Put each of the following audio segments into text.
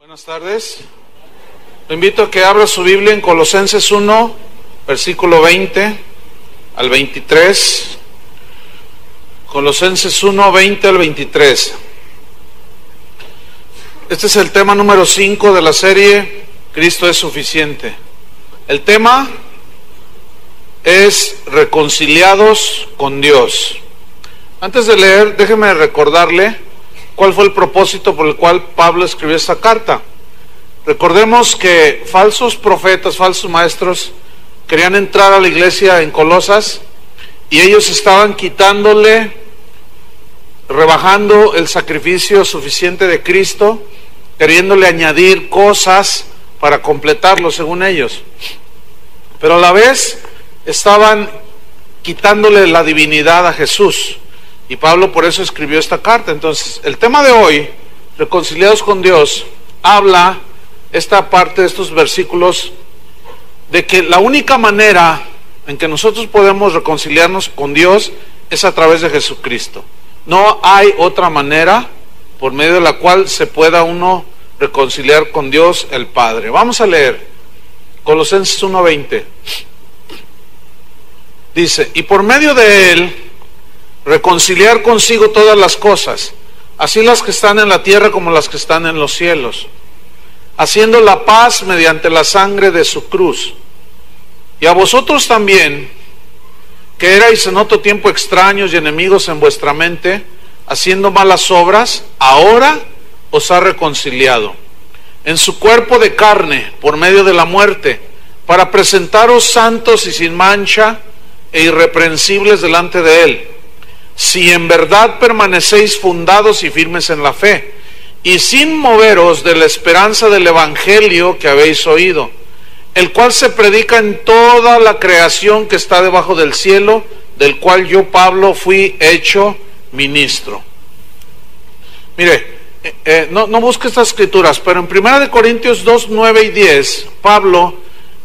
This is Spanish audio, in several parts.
Buenas tardes. Lo invito a que abra su Biblia en Colosenses 1, versículo 20 al 23. Colosenses 1, 20 al 23. Este es el tema número 5 de la serie Cristo es suficiente. El tema es reconciliados con Dios. Antes de leer, déjeme recordarle cuál fue el propósito por el cual Pablo escribió esta carta. Recordemos que falsos profetas, falsos maestros querían entrar a la iglesia en Colosas y ellos estaban quitándole, rebajando el sacrificio suficiente de Cristo, queriéndole añadir cosas para completarlo según ellos, pero a la vez estaban quitándole la divinidad a Jesús. Y Pablo por eso escribió esta carta. Entonces, el tema de hoy, reconciliados con Dios, habla esta parte de estos versículos de que la única manera en que nosotros podemos reconciliarnos con Dios es a través de Jesucristo. No hay otra manera por medio de la cual se pueda uno reconciliar con Dios el Padre. Vamos a leer Colosenses 1:20. Dice: y por medio de Él reconciliar consigo todas las cosas, así las que están en la tierra como las que están en los cielos, haciendo la paz mediante la sangre de su cruz. Y a vosotros también, que erais en otro tiempo extraños y enemigos en vuestra mente, haciendo malas obras, ahora os ha reconciliado en su cuerpo de carne por medio de la muerte, para presentaros santos y sin mancha e irreprensibles delante de Él, si en verdad permanecéis fundados y firmes en la fe, y sin moveros de la esperanza del Evangelio que habéis oído, el cual se predica en toda la creación que está debajo del cielo, del cual yo, Pablo, fui hecho ministro. Mire, no busque estas escrituras, pero en 1 Corintios 2, 9 y 10, Pablo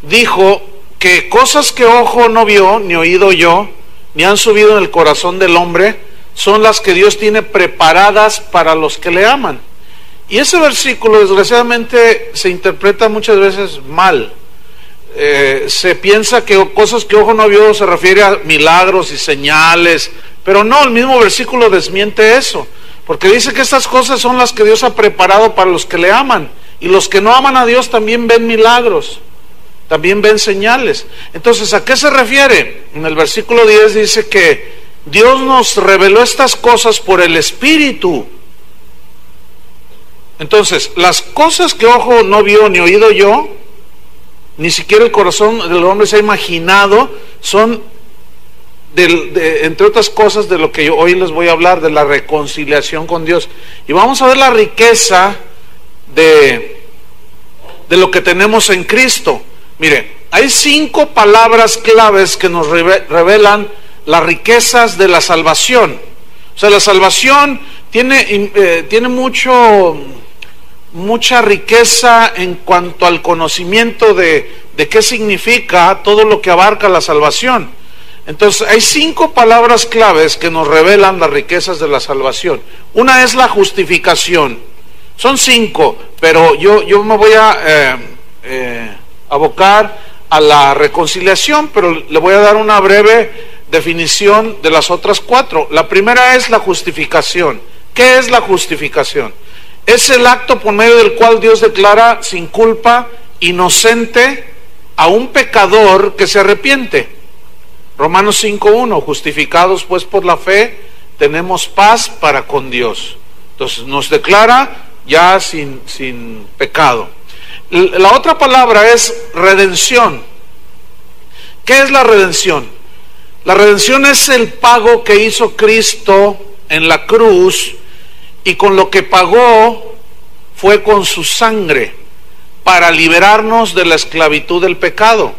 dijo que cosas que ojo no vio, ni oído yo, ni han subido en el corazón del hombre, son las que Dios tiene preparadas para los que le aman. Y ese versículo desgraciadamente se interpreta muchas veces mal. Se piensa que cosas que ojo no vio se refiere a milagros y señales, pero no, el mismo versículo desmiente eso, porque dice que estas cosas son las que Dios ha preparado para los que le aman, y los que no aman a Dios también ven milagros, también ven señales. Entonces, ¿a qué se refiere? En el versículo 10 dice que Dios nos reveló estas cosas por el Espíritu. Entonces, las cosas que ojo no vio ni oído yo, ni siquiera el corazón del hombre se ha imaginado, son entre otras cosas de lo que yo hoy les voy a hablar, de la reconciliación con Dios. Y vamos a ver la riqueza de lo que tenemos en Cristo. Mire, hay 5 palabras claves que nos revelan las riquezas de la salvación. O sea, la salvación tiene mucha riqueza en cuanto al conocimiento de qué significa todo lo que abarca la salvación. Entonces, hay 5 palabras claves que nos revelan las riquezas de la salvación. Una es la justificación. Son 5, pero yo me voy a abocar a la reconciliación, pero le voy a dar una breve definición de las otras 4. La primera es la justificación. ¿Qué es la justificación? Es el acto por medio del cual Dios declara sin culpa, inocente a un pecador que se arrepiente. Romanos 5:1, justificados pues por la fe, tenemos paz para con Dios. Entonces nos declara ya sin pecado. La otra palabra es redención. ¿Qué es la redención? La redención es el pago que hizo Cristo en la cruz, y con lo que pagó fue con su sangre para liberarnos de la esclavitud del pecado.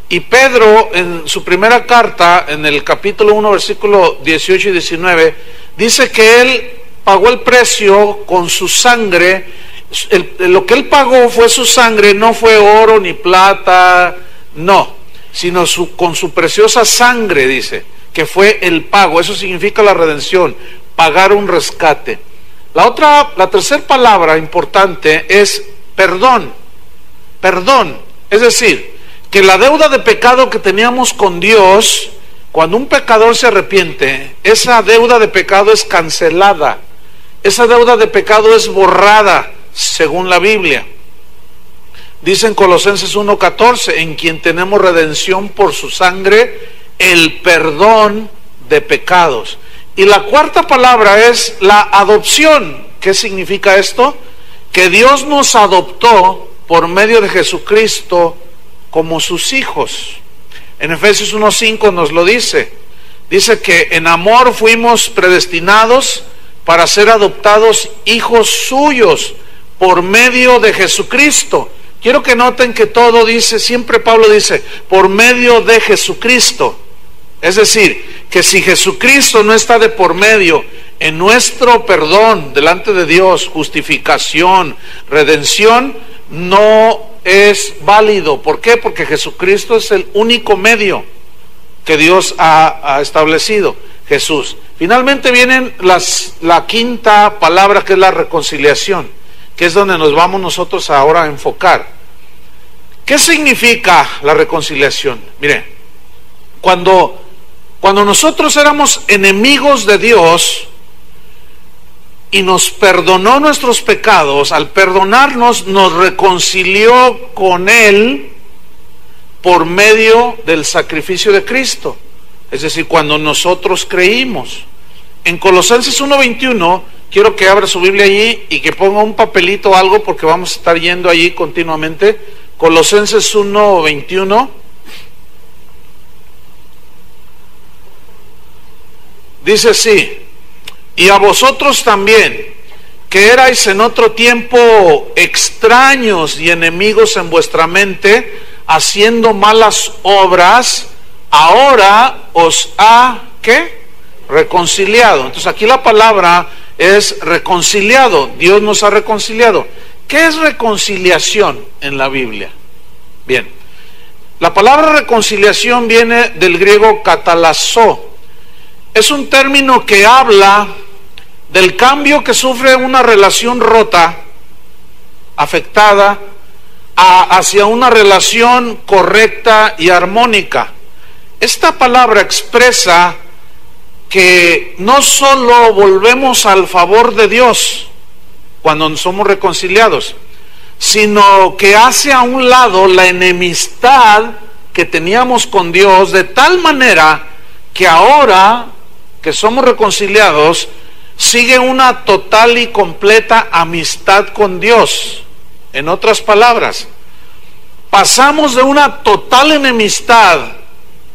Y Pedro, en su primera carta, en el capítulo 1, versículo 18 y 19, dice que Él pagó el precio con su sangre. Lo que Él pagó fue su sangre, no fue oro ni plata, no, sino con su preciosa sangre, dice, que fue el pago. Eso significa la redención, pagar un rescate. La tercera palabra importante es perdón. Perdón. Es decir, que la deuda de pecado que teníamos con Dios, cuando un pecador se arrepiente, esa deuda de pecado es cancelada. Esa deuda de pecado es borrada, según la Biblia. Dice en Colosenses 1:14, en quien tenemos redención por su sangre, el perdón de pecados. Y la cuarta palabra es la adopción. ¿Qué significa esto? Que Dios nos adoptó por medio de Jesucristo como sus hijos. En Efesios 1:5 nos lo dice. Dice que en amor fuimos predestinados para ser adoptados hijos suyos por medio de Jesucristo. Quiero que noten que todo dice, siempre Pablo dice, por medio de Jesucristo. Es decir, que si Jesucristo no está de por medio en nuestro perdón delante de Dios, justificación, redención, no es válido. ¿Por qué? Porque Jesucristo es el único medio que Dios ha establecido, Jesús. Finalmente viene la quinta palabra, que es la reconciliación, que es donde nos vamos nosotros ahora a enfocar. ¿Qué significa la reconciliación? Mire, cuando nosotros éramos enemigos de Dios y nos perdonó nuestros pecados, al perdonarnos nos reconcilió con Él por medio del sacrificio de Cristo. Es decir, cuando nosotros creímos. En Colosenses 1:21, quiero que abra su Biblia allí y que ponga un papelito o algo, porque vamos a estar yendo allí continuamente. Colosenses 1:21. Dice así: y a vosotros también, que erais en otro tiempo extraños y enemigos en vuestra mente, haciendo malas obras, ahora os ha, ¿qué? Reconciliado. Entonces aquí la palabra es reconciliado. Dios nos ha reconciliado. ¿Qué es reconciliación en la Biblia? Bien, la palabra reconciliación viene del griego katalazó. Es un término que habla del cambio que sufre una relación rota, afectada, hacia una relación correcta y armónica. Esta palabra expresa que no solo volvemos al favor de Dios cuando somos reconciliados, sino que hace a un lado la enemistad que teníamos con Dios, de tal manera que ahora que somos reconciliados, sigue una total y completa amistad con Dios. En otras palabras, pasamos de una total enemistad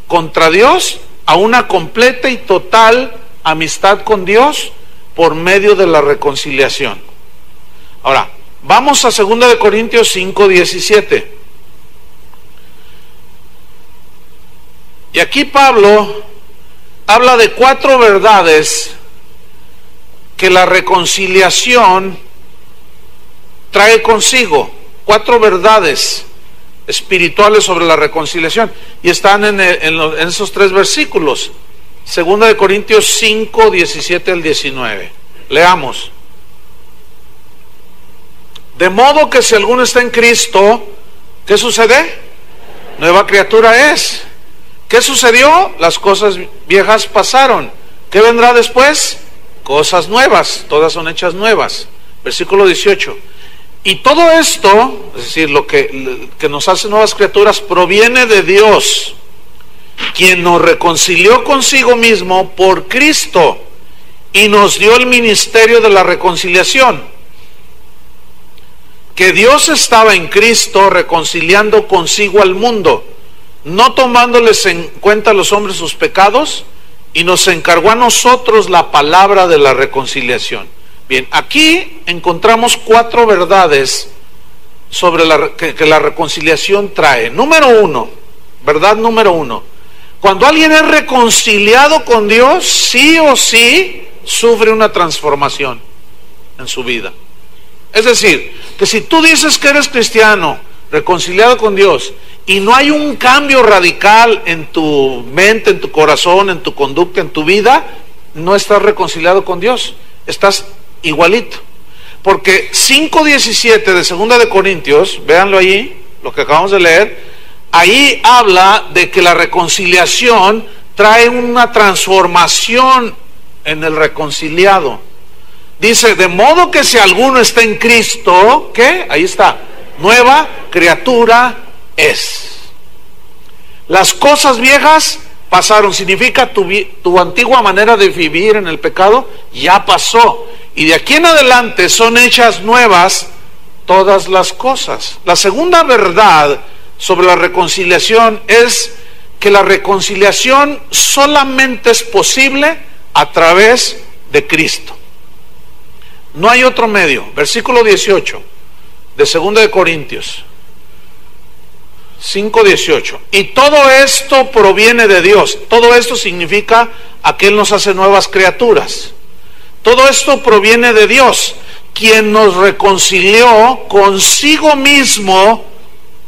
contra Dios a una completa y total amistad con Dios por medio de la reconciliación. Ahora, vamos a 2 Corintios 5:17. Y aquí Pablo habla de 4 verdades que la reconciliación trae consigo. 4 verdades espirituales sobre la reconciliación, y están en esos 3 versículos. 2 Corintios 5:17 al 19. Leamos. De modo que si alguno está en Cristo, ¿qué sucede? Nueva criatura es. ¿Qué sucedió? Las cosas viejas pasaron. ¿Qué vendrá después? Cosas nuevas, todas son hechas nuevas. Versículo 18. Y todo esto, es decir, lo que nos hace nuevas criaturas, proviene de Dios, quien nos reconcilió consigo mismo por Cristo y nos dio el ministerio de la reconciliación. Que Dios estaba en Cristo reconciliando consigo al mundo, no tomándoles en cuenta a los hombres sus pecados, y nos encargó a nosotros la palabra de la reconciliación. Bien, aquí encontramos 4 verdades sobre que la reconciliación trae. Número 1, verdad número 1. Cuando alguien es reconciliado con Dios, sí o sí sufre una transformación en su vida. Es decir, que si tú dices que eres cristiano, reconciliado con Dios, y no hay un cambio radical en tu mente, en tu corazón, en tu conducta, en tu vida, no estás reconciliado con Dios, estás igualito. Porque 5:17 de 2 de Corintios, véanlo allí, lo que acabamos de leer, ahí habla de que la reconciliación trae una transformación en el reconciliado. Dice, de modo que si alguno está en Cristo, ¿qué? Ahí está, nueva criatura es. Las cosas viejas pasaron, significa tu antigua manera de vivir en el pecado ya pasó. Y de aquí en adelante son hechas nuevas todas las cosas. La segunda verdad sobre la reconciliación es que la reconciliación solamente es posible a través de Cristo. No hay otro medio. Versículo 18 de 2 de Corintios 5:18. Y todo esto proviene de Dios. Todo esto significa a que Él nos hace nuevas criaturas. Todo esto proviene de Dios, quien nos reconcilió consigo mismo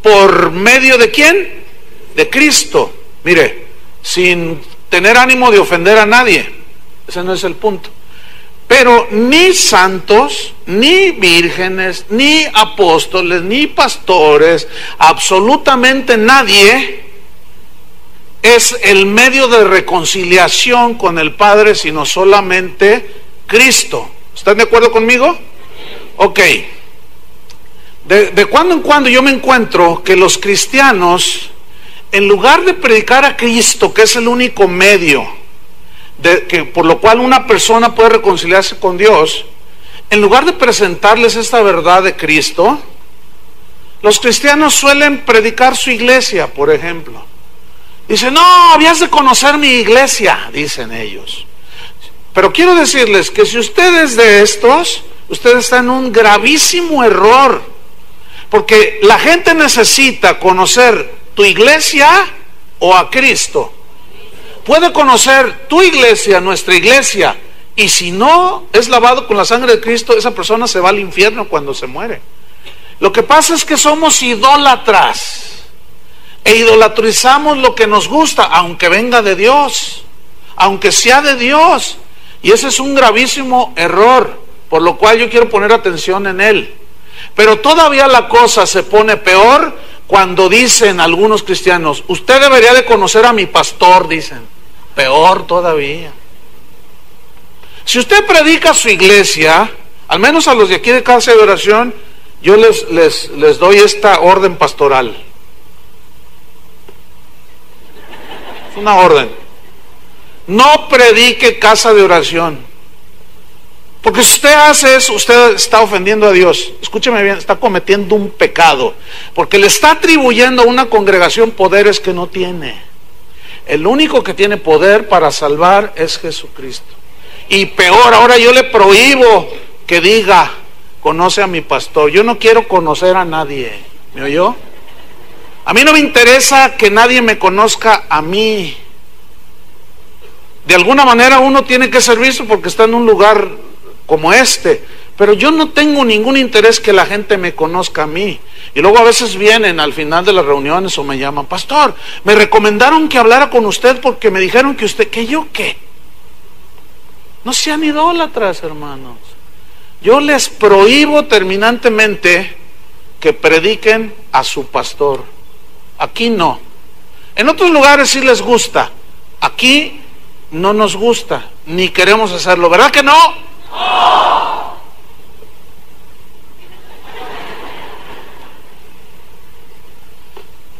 por medio de ¿quién? De Cristo. Mire, sin tener ánimo de ofender a nadie. Ese no es el punto. Pero ni santos, ni vírgenes, ni apóstoles, ni pastores, absolutamente nadie es el medio de reconciliación con el Padre, sino solamente Cristo. ¿Están de acuerdo conmigo? Ok. De cuando en cuando yo me encuentro que los cristianos, en lugar de predicar a Cristo, que es el único medio por lo cual una persona puede reconciliarse con Dios, en lugar de presentarles esta verdad de Cristo, los cristianos suelen predicar su iglesia, por ejemplo. Dicen, no, habías de conocer mi iglesia, dicen ellos. Pero quiero decirles que si usted es de estos, usted está en un gravísimo error, porque la gente necesita conocer tu iglesia o a Cristo. Puede conocer tu iglesia, nuestra iglesia, y si no es lavado con la sangre de Cristo, esa persona se va al infierno cuando se muere. Lo que pasa es que somos idólatras e idolatrizamos lo que nos gusta, aunque venga de Dios, aunque sea de Dios, y ese es un gravísimo error, por lo cual yo quiero poner atención en él. Pero todavía la cosa se pone peor cuando dicen algunos cristianos, usted debería de conocer a mi pastor, dicen. Peor todavía. Si usted predica su iglesia, al menos a los de aquí de Casa de Oración, yo les doy esta orden pastoral. Es una orden. No predique Casa de Oración. Porque si usted hace eso, usted está ofendiendo a Dios. Escúcheme bien, está cometiendo un pecado. Porque le está atribuyendo a una congregación poderes que no tiene. El único que tiene poder para salvar es Jesucristo. Y peor, ahora yo le prohíbo que diga, conoce a mi pastor. Yo no quiero conocer a nadie. ¿Me oyó? A mí no me interesa que nadie me conozca a mí. De alguna manera uno tiene que servirse porque está en un lugar como este, pero yo no tengo ningún interés que la gente me conozca a mí. Y luego a veces vienen al final de las reuniones o me llaman, pastor, me recomendaron que hablara con usted porque me dijeron que usted, ¿que yo qué? No sean idólatras, hermanos. Yo les prohíbo terminantemente que prediquen a su pastor. Aquí no. En otros lugares sí les gusta. Aquí no nos gusta, ni queremos hacerlo. ¿Verdad que no?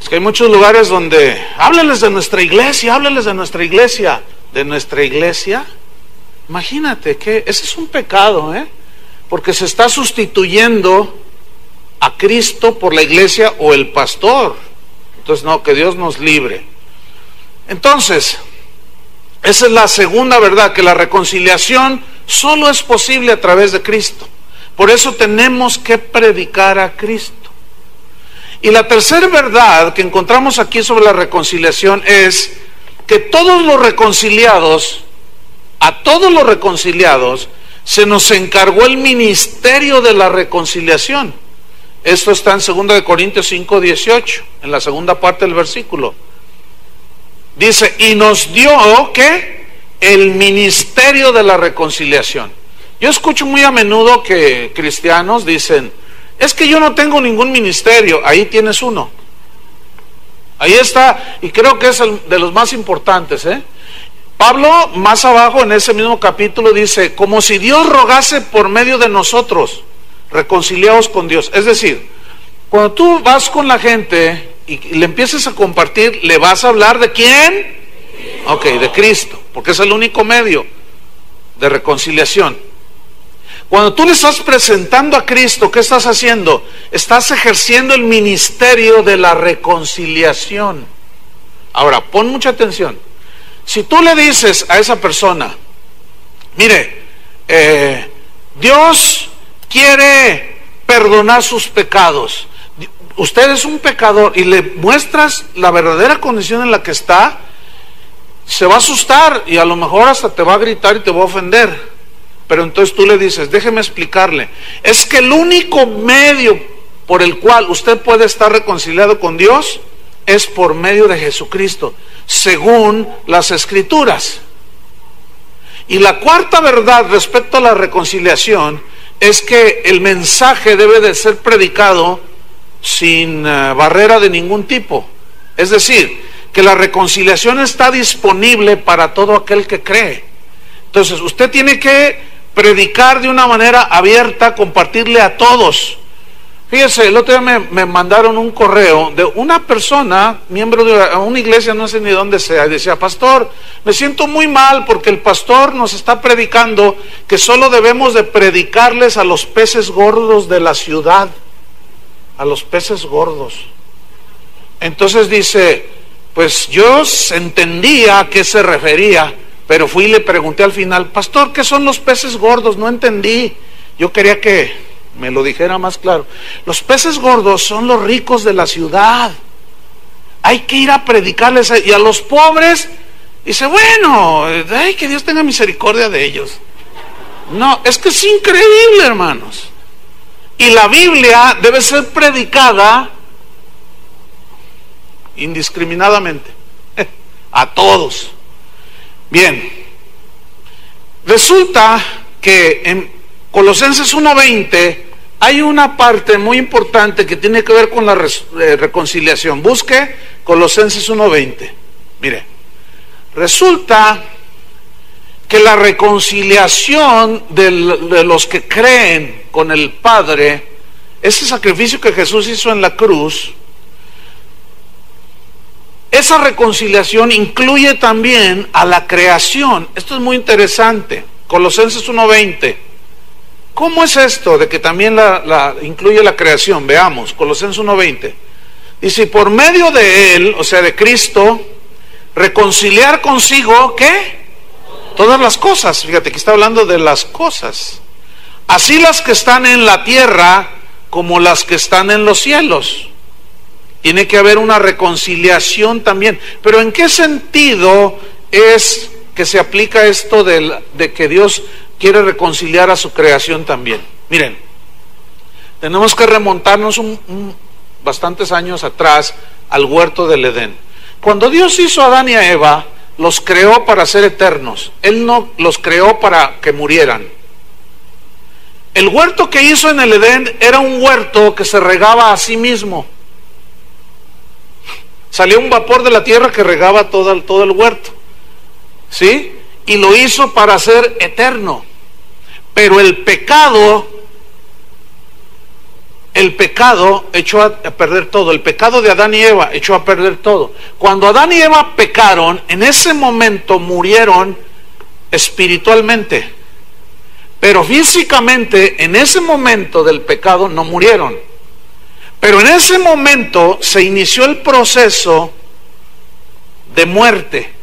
Es que hay muchos lugares donde háblenles de nuestra iglesia, háblenles de nuestra iglesia. ¿De nuestra iglesia? Imagínate que ese es un pecado, porque se está sustituyendo a Cristo por la iglesia o el pastor. Entonces no, que Dios nos libre. Entonces, esa es la segunda verdad, que la reconciliación solo es posible a través de Cristo. Por eso tenemos que predicar a Cristo. Y la tercera verdad que encontramos aquí sobre la reconciliación es que todos los reconciliados, a todos los reconciliados, se nos encargó el ministerio de la reconciliación. Esto está en 2 de Corintios 5:18, en la segunda parte del versículo. Dice, y nos dio, ¿qué? El ministerio de la reconciliación. Yo escucho muy a menudo que cristianos dicen, es que yo no tengo ningún ministerio. Ahí tienes uno. Ahí está, y creo que es el de los más importantes, Pablo, más abajo en ese mismo capítulo, dice, como si Dios rogase por medio de nosotros, reconciliados con Dios. Es decir, cuando tú vas con la gente y le empieces a compartir, ¿le vas a hablar de quién? Ok, de Cristo, porque es el único medio de reconciliación. Cuando tú le estás presentando a Cristo, ¿qué estás haciendo? Estás ejerciendo el ministerio de la reconciliación. Ahora, pon mucha atención. Si tú le dices a esa persona, mire, Dios quiere perdonar sus pecados, usted es un pecador, y le muestras la verdadera condición en la que está, se va a asustar y a lo mejor hasta te va a gritar y te va a ofender. Pero entonces tú le dices, déjeme explicarle, es que el único medio por el cual usted puede estar reconciliado con Dios es por medio de Jesucristo, según las Escrituras. Y la cuarta verdad respecto a la reconciliación es que el mensaje debe de ser predicado sin barrera de ningún tipo. Es decir, que la reconciliación está disponible para todo aquel que cree. Entonces usted tiene que predicar de una manera abierta, compartirle a todos. Fíjese, el otro día me mandaron un correo de una persona, miembro de una iglesia, no sé ni dónde sea, y decía, pastor, me siento muy mal porque el pastor nos está predicando que solo debemos de predicarles a los peces gordos de la ciudad, a los peces gordos. Entonces dice, pues yo entendía a qué se refería, pero fui y le pregunté al final, pastor, ¿qué son los peces gordos? No entendí. Yo quería que me lo dijera más claro. Los peces gordos son los ricos de la ciudad. Hay que ir a predicarles y a los pobres. Dice, bueno, ay, que Dios tenga misericordia de ellos. No, es que es increíble, hermanos. Y la Biblia debe ser predicada indiscriminadamente a todos. Bien, resulta que en Colosenses 1:20 hay una parte muy importante que tiene que ver con la reconciliación. Busque Colosenses 1:20. Mire, resulta que la reconciliación de los que creen con el Padre, ese sacrificio que Jesús hizo en la cruz, esa reconciliación incluye también a la creación. Esto es muy interesante. Colosenses 1:20. ¿Cómo es esto de que también incluye la creación? Veamos, Colosenses 1:20. Dice, por medio de Él, o sea, de Cristo, reconciliar consigo, ¿qué? Todas las cosas. Fíjate que está hablando de las cosas. Así las que están en la tierra como las que están en los cielos. Tiene que haber una reconciliación también. Pero ¿en qué sentido es que se aplica esto de que Dios quiere reconciliar a su creación también? Miren, tenemos que remontarnos bastantes años atrás al huerto del Edén. Cuando Dios hizo a Adán y a Eva, los creó para ser eternos. Él no los creó para que murieran. El huerto que hizo en el Edén era un huerto que se regaba a sí mismo. Salió un vapor de la tierra que regaba todo el huerto, ¿sí? Y lo hizo para ser eterno. Pero el pecado echó a perder todo. El pecado de Adán y Eva echó a perder todo. Cuando Adán y Eva pecaron, en ese momento murieron espiritualmente. Pero físicamente, en ese momento del pecado, no murieron. Pero en ese momento se inició el proceso de muerte.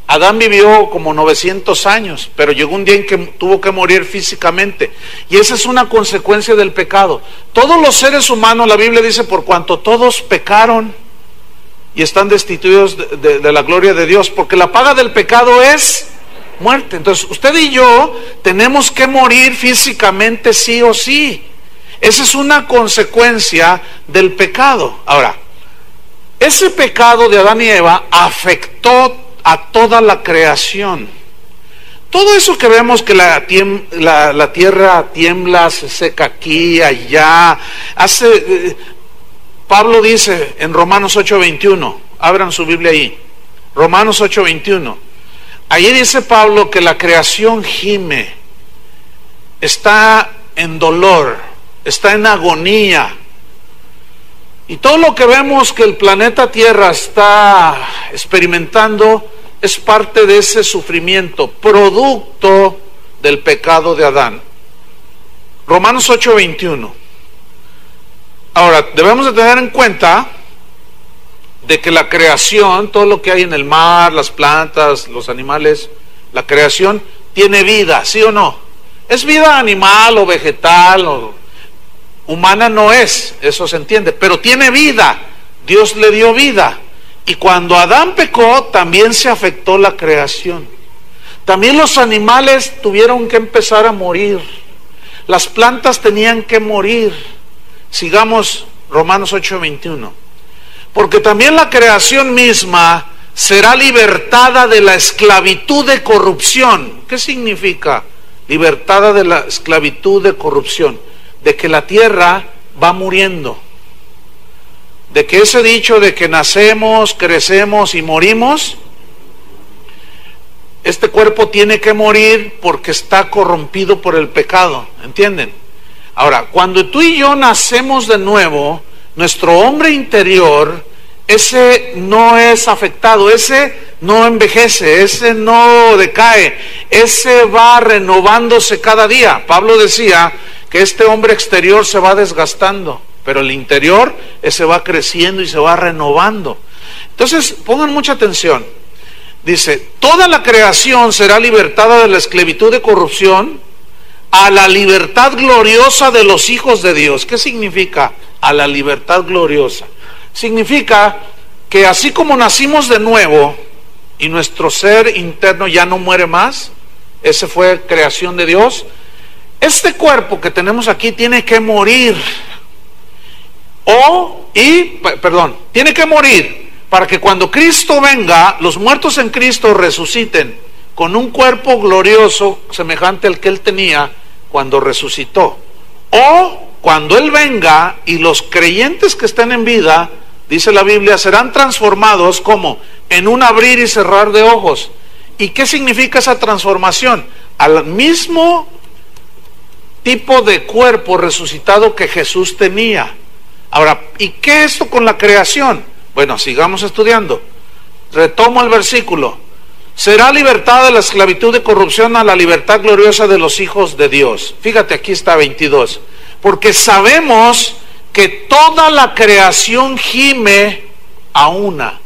Adán vivió como 900 años, pero llegó un día en que tuvo que morir físicamente. Y esa es una consecuencia del pecado. Todos los seres humanos, la Biblia dice, por cuanto todos pecaron y están destituidos de la gloria de Dios, porque la paga del pecado es muerte. Entonces usted y yo tenemos que morir físicamente sí o sí. Esa es una consecuencia del pecado. Ahora, ese pecado de Adán y Eva afectó a toda la creación. Todo eso que vemos que la tierra tiembla, se seca aquí, allá, Pablo dice en Romanos 8:21, abran su Biblia ahí, Romanos 8:21, ahí dice Pablo que la creación gime, está en dolor, está en agonía, y todo lo que vemos que el planeta Tierra está experimentando es parte de ese sufrimiento, producto del pecado de Adán. Romanos 8:21. Ahora, debemos de tener en cuenta de que la creación, todo lo que hay en el mar, las plantas, los animales, la creación tiene vida, ¿sí o no? Es vida animal o vegetal o humana, no es, eso se entiende, pero tiene vida, Dios le dio vida. Y cuando Adán pecó, también se afectó la creación. También los animales tuvieron que empezar a morir. Las plantas tenían que morir. Sigamos Romanos 8:21. Porque también la creación misma será libertada de la esclavitud de corrupción. ¿Qué significa? Libertada de la esclavitud de corrupción. De que la tierra va muriendo. De que ese dicho de que nacemos, crecemos y morimos, este cuerpo tiene que morir porque está corrompido por el pecado, ¿entienden? Ahora, cuando tú y yo nacemos de nuevo, nuestro hombre interior, ese no es afectado, ese no envejece, ese no decae, ese va renovándose cada día. Pablo decía que este hombre exterior se va desgastando, pero el interior ese va creciendo y se va renovando. Entonces, pongan mucha atención. Dice, toda la creación será libertada de la esclavitud de corrupción a la libertad gloriosa de los hijos de Dios. ¿Qué significa a la libertad gloriosa? Significa que así como nacimos de nuevo y nuestro ser interno ya no muere más, ese fue creación de Dios, este cuerpo que tenemos aquí tiene que morir. Tiene que morir para que cuando Cristo venga, los muertos en Cristo resuciten con un cuerpo glorioso semejante al que Él tenía cuando resucitó. O cuando Él venga y los creyentes que estén en vida, dice la Biblia, serán transformados como en un abrir y cerrar de ojos. ¿Y qué significa esa transformación? Al mismo tipo de cuerpo resucitado que Jesús tenía. Ahora, ¿y qué es esto con la creación? Bueno, sigamos estudiando. Retomo el versículo. Será libertada de la esclavitud de corrupción a la libertad gloriosa de los hijos de Dios. Fíjate, aquí está 22. Porque sabemos que toda la creación gime a una.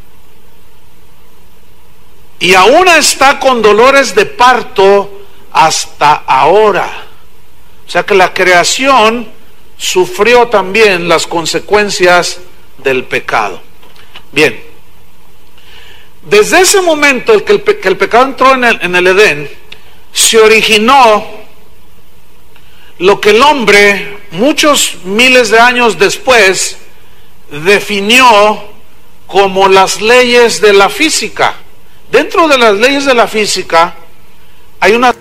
Y a una está con dolores de parto hasta ahora. O sea que la creación sufrió también las consecuencias del pecado. Bien, desde ese momento que el pecado entró en el Edén, se originó lo que el hombre, muchos miles de años después, definió como las leyes de la física. Dentro de las leyes de la física hay una...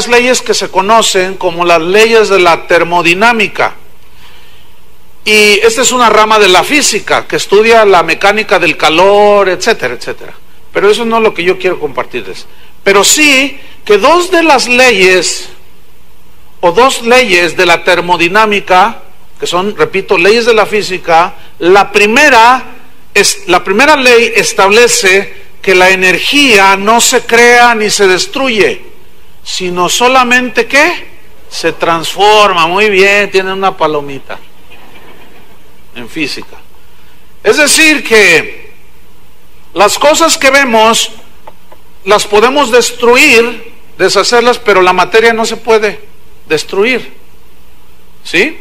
leyes que se conocen como las leyes de la termodinámica, y esta es una rama de la física que estudia la mecánica del calor, etcétera, etcétera, pero eso no es lo que yo quiero compartirles. pero sí que dos de las leyes, o dos leyes de la termodinámica, que son, repito, leyes de la física, la primera ley establece que la energía no se crea ni se destruye, sino solamente ¿qué? Se transforma. Muy bien, tienen una palomita en física. Es decir que las cosas que vemos las podemos destruir, deshacerlas, pero la materia no se puede destruir. ¿Sí?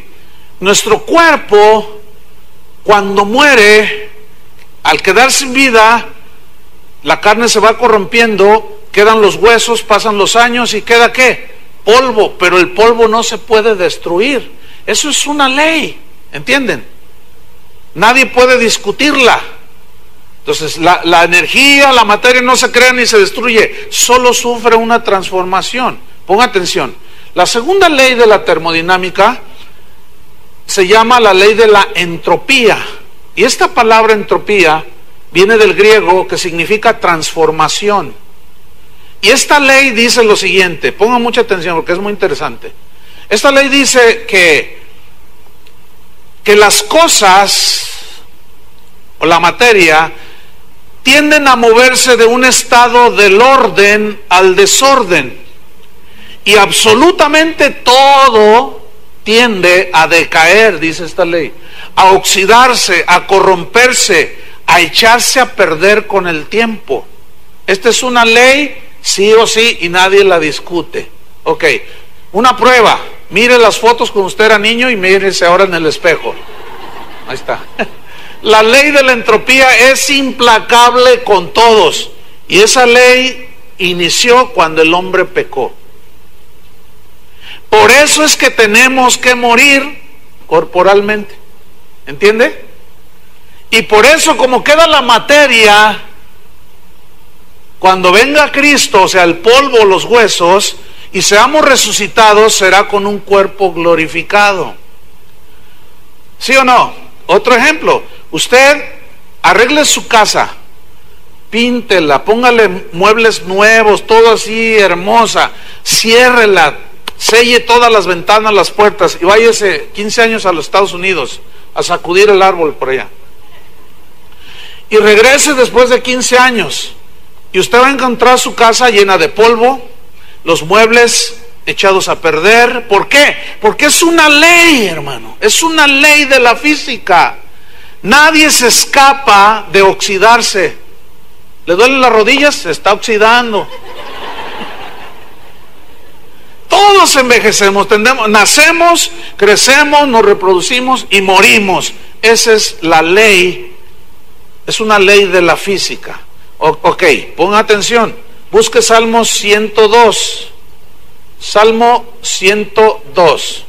Nuestro cuerpo, cuando muere, al quedar sin vida, la carne se va corrompiendo, quedan los huesos, pasan los años y queda ¿qué? Polvo, pero el polvo no se puede destruir. Eso es una ley, ¿entienden? Nadie puede discutirla. Entonces la energía, la materia no se crea ni se destruye, solo sufre una transformación. Ponga atención, la segunda ley de la termodinámica se llama la ley de la entropía, y esta palabra entropía viene del griego, que significa transformación. Y esta ley dice lo siguiente, ponga mucha atención porque es muy interesante. Esta ley dice que las cosas o la materia tienden a moverse de un estado del orden al desorden, y absolutamente todo tiende a decaer, dice esta ley, a oxidarse, a corromperse, a echarse a perder con el tiempo. Esta es una ley sí o sí y nadie la discute. Ok, una prueba, mire las fotos cuando usted era niño y mírese ahora en el espejo. Ahí está. La ley de la entropía es implacable con todos, y esa ley inició cuando el hombre pecó. Por eso es que tenemos que morir corporalmente, ¿entiende? Y por eso, como queda la materia, cuando venga Cristo, o sea, el polvo, los huesos, y seamos resucitados, será con un cuerpo glorificado. ¿Sí o no? Otro ejemplo, usted arregle su casa, píntela, póngale muebles nuevos, todo así hermosa, ciérrela, selle todas las ventanas, las puertas, y váyase 15 años a los Estados Unidos a sacudir el árbol por allá. Y regrese después de 15 años, y usted va a encontrar su casa llena de polvo, los muebles echados a perder. ¿Por qué? Porque es una ley, hermano, es una ley de la física. Nadie se escapa de oxidarse. ¿Le duelen las rodillas? Se está oxidando. Todos envejecemos, nacemos, crecemos, nos reproducimos y morimos. Esa es la ley, es una ley de la física. Ok, ponga atención, busque Salmo 102. Salmo 102.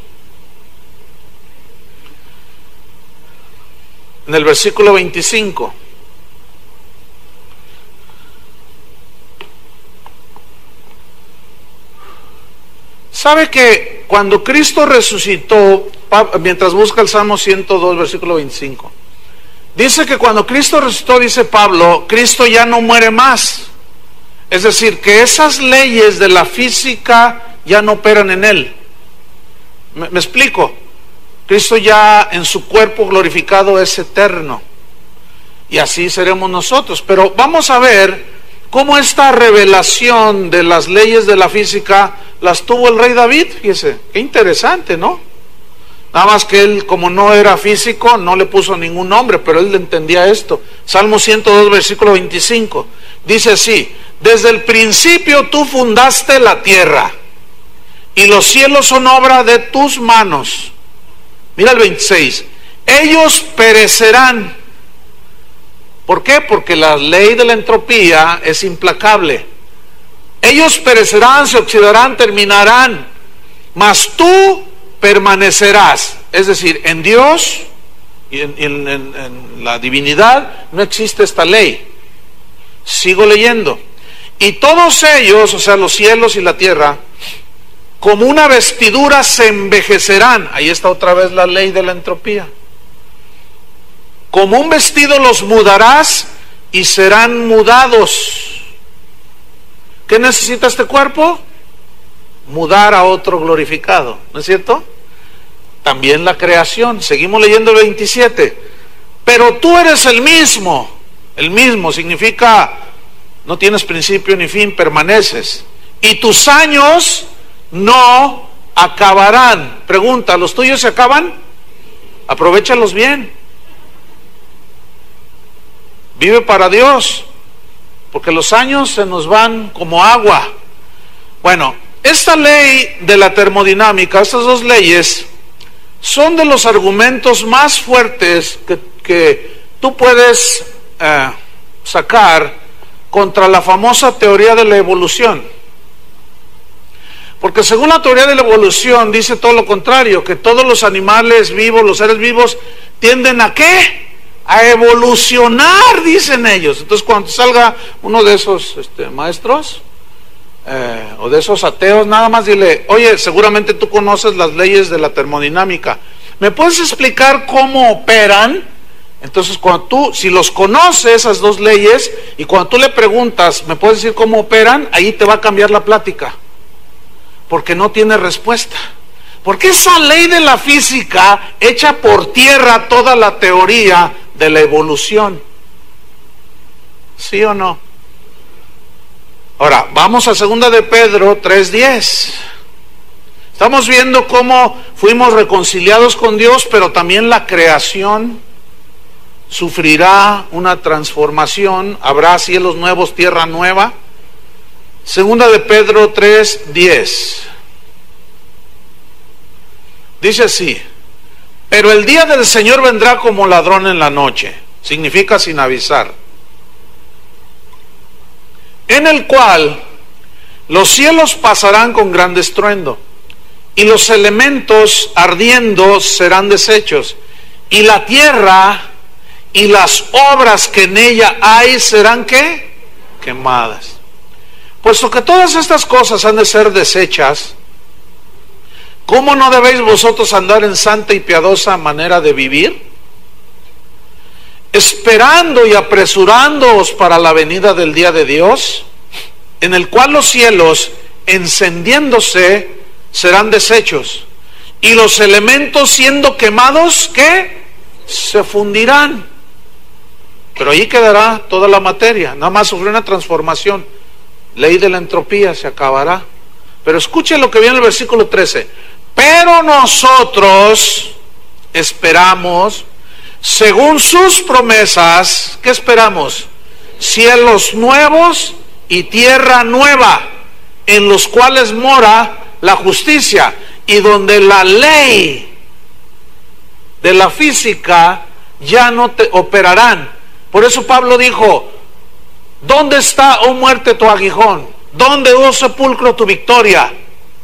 En el versículo 25. ¿Sabe que cuando Cristo resucitó, mientras busca el Salmo 102, versículo 25, dice que cuando Cristo resucitó, dice Pablo, Cristo ya no muere más? Es decir, que esas leyes de la física ya no operan en Él. ¿Me explico? Cristo ya en su cuerpo glorificado es eterno, y así seremos nosotros. Pero vamos a ver cómo esta revelación de las leyes de la física las tuvo el rey David. Fíjese, qué interesante, ¿no? Nada más que él, como no era físico, no le puso ningún nombre, pero él entendía esto. Salmo 102, versículo 25, dice así: desde el principio tú fundaste la tierra, y los cielos son obra de tus manos. Mira el 26, ellos perecerán. ¿Por qué? Porque la ley de la entropía es implacable. Ellos perecerán, se oxidarán, terminarán, mas tú permanecerás. Es decir, en Dios y en la divinidad no existe esta ley. Sigo leyendo. Y todos ellos, o sea, los cielos y la tierra, como una vestidura se envejecerán. Ahí está otra vez la ley de la entropía. Como un vestido los mudarás y serán mudados. ¿Qué necesita este cuerpo? Mudar a otro glorificado, ¿no es cierto? También la creación. Seguimos leyendo el 27. Pero tú eres el mismo significa no tienes principio ni fin, permaneces. Y tus años no acabarán. Pregunta, ¿los tuyos se acaban? Aprovéchalos bien. Vive para Dios, porque los años se nos van como agua. Bueno, esta ley de la termodinámica, estas dos leyes, son de los argumentos más fuertes que tú puedes sacar contra la famosa teoría de la evolución. Porque según la teoría de la evolución dice todo lo contrario, que todos los animales vivos, los seres vivos, tienden ¿a qué? A evolucionar, dicen ellos. Entonces cuando salga uno de esos maestros o de esos ateos, nada más dile, oye, seguramente tú conoces las leyes de la termodinámica, ¿me puedes explicar cómo operan? Entonces cuando tú, si los conoces esas dos leyes, y cuando tú le preguntas, ¿me puedes decir cómo operan? Ahí te va a cambiar la plática, porque no tiene respuesta. Porque esa ley de la física echa por tierra toda la teoría de la evolución. ¿Sí o no? Ahora, vamos a 2 de Pedro 3:10. Estamos viendo cómo fuimos reconciliados con Dios, pero también la creación sufrirá una transformación. Habrá cielos nuevos, tierra nueva. 2 de Pedro 3:10. Dice así: pero el día del Señor vendrá como ladrón en la noche. Significa sin avisar. En el cual los cielos pasarán con gran estruendo, y los elementos ardiendo serán deshechos, y la tierra y las obras que en ella hay serán ¿qué? Quemadas. Puesto que todas estas cosas han de ser deshechas, ¿cómo no debéis vosotros andar en santa y piadosa manera de vivir? Esperando y apresurándoos para la venida del día de Dios, en el cual los cielos, encendiéndose, serán deshechos, y los elementos siendo quemados, ¿qué? Se fundirán. Pero ahí quedará toda la materia, nada más sufre una transformación. Ley de la entropía, se acabará. Pero escuche lo que viene en el versículo 13. Pero nosotros esperamos, según sus promesas, ¿qué esperamos? Cielos nuevos y tierra nueva, en los cuales mora la justicia, y donde la ley de la física ya no te operarán. Por eso Pablo dijo: ¿dónde está, oh muerte, tu aguijón? ¿Dónde, oh sepulcro, tu victoria?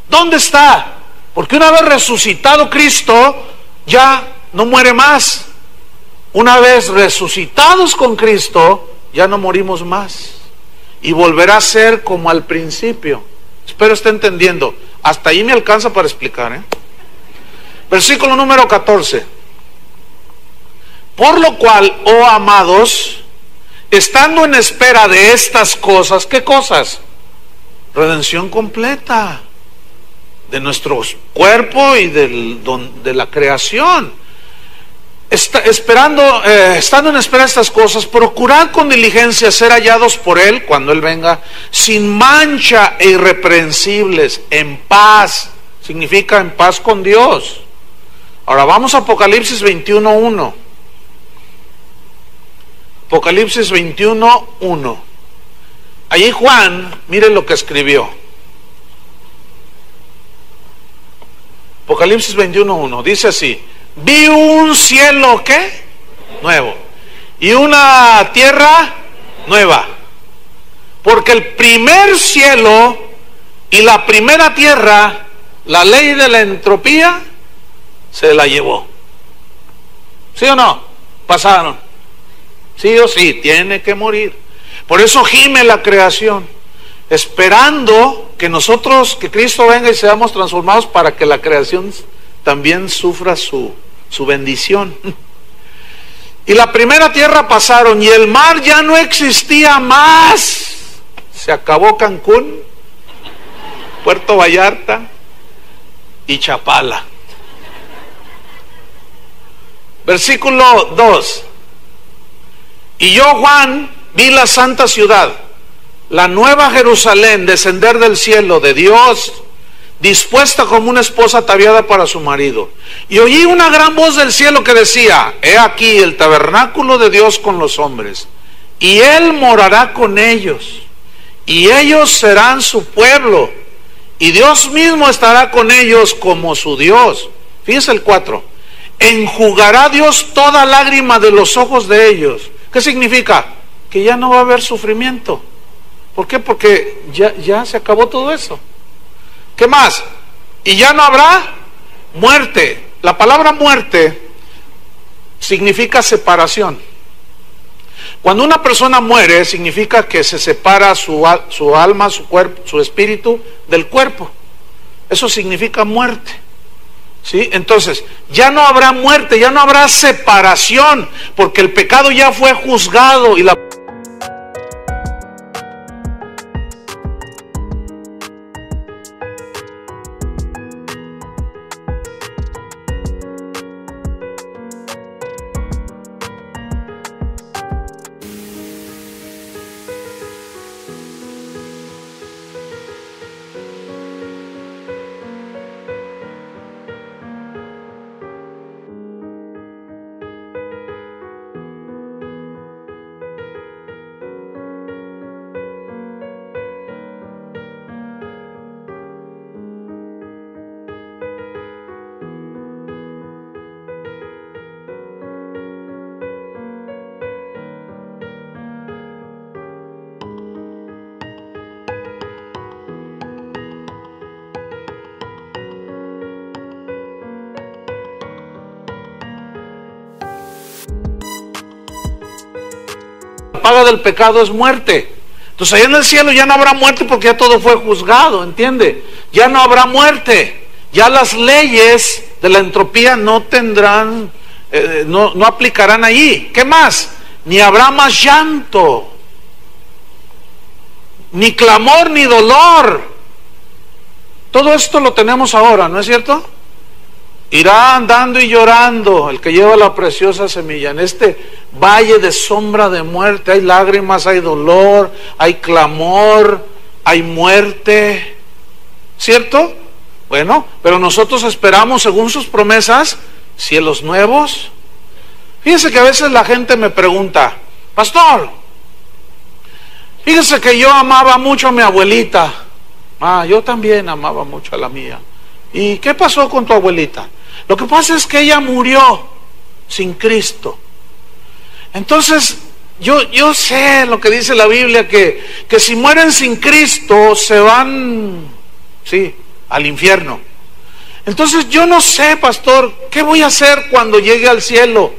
¿Dónde está? Porque una vez resucitado Cristo, ya no muere más. Una vez resucitados con Cristo, ya no morimos más. Y volverá a ser como al principio. Espero esté entendiendo. Hasta ahí me alcanza para explicar, Versículo número 14. Por lo cual, oh amados, estando en espera de estas cosas, ¿qué cosas? Redención completa de nuestro cuerpo y de la creación. Estando en espera de estas cosas, procurad con diligencia ser hallados por Él cuando Él venga, sin mancha e irreprensibles, en paz. Significa en paz con Dios. Ahora vamos a Apocalipsis 21:1. Apocalipsis 21:1. Allí Juan, miren lo que escribió. Apocalipsis 21:1 dice así: vi un cielo ¿qué? Nuevo, y una tierra nueva, porque el primer cielo y la primera tierra, la ley de la entropía se la llevó. ¿Sí o no? Pasaron. Sí o sí, tiene que morir. Por eso gime la creación, esperando que nosotros, que Cristo venga y seamos transformados para que la creación también sufra su bendición. Y la primera tierra pasaron, y el mar ya no existía más. Se acabó Cancún, Puerto Vallarta y Chapala. Versículo 2. Y yo, Juan, vi la santa ciudad, la nueva Jerusalén, descender del cielo de Dios, dispuesta como una esposa ataviada para su marido. Y oí una gran voz del cielo que decía: he aquí el tabernáculo de Dios con los hombres, y Él morará con ellos, y ellos serán su pueblo, y Dios mismo estará con ellos como su Dios. Fíjense el 4. Enjugará Dios toda lágrima de los ojos de ellos. ¿Qué significa? Que ya no va a haber sufrimiento. ¿Por qué? Porque ya se acabó todo eso. ¿Qué más? Y ya no habrá muerte. La palabra muerte significa separación. Cuando una persona muere, significa que se separa su alma, su cuerpo, su espíritu del cuerpo. Eso significa muerte. ¿Sí? Entonces, ya no habrá muerte, ya no habrá separación, porque el pecado ya fue juzgado y la paga del pecado es muerte. Entonces allá en el cielo ya no habrá muerte porque ya todo fue juzgado, ¿entiende? Ya no habrá muerte. Ya las leyes de la entropía no tendrán, no aplicarán allí. ¿Qué más? Ni habrá más llanto, ni clamor, ni dolor. Todo esto lo tenemos ahora, ¿no es cierto? Irá andando y llorando el que lleva la preciosa semilla. En este valle de sombra de muerte hay lágrimas, hay dolor, hay clamor, hay muerte, ¿cierto? Bueno, pero nosotros esperamos, según sus promesas, cielos nuevos. Fíjese que a veces la gente me pregunta: pastor, fíjese que yo amaba mucho a mi abuelita. Yo también amaba mucho a la mía. ¿Y qué pasó con tu abuelita? Lo que pasa es que ella murió sin Cristo. Entonces, yo sé lo que dice la Biblia, que si mueren sin Cristo se van, sí, al infierno. Entonces yo no sé, pastor, ¿qué voy a hacer cuando llegue al cielo?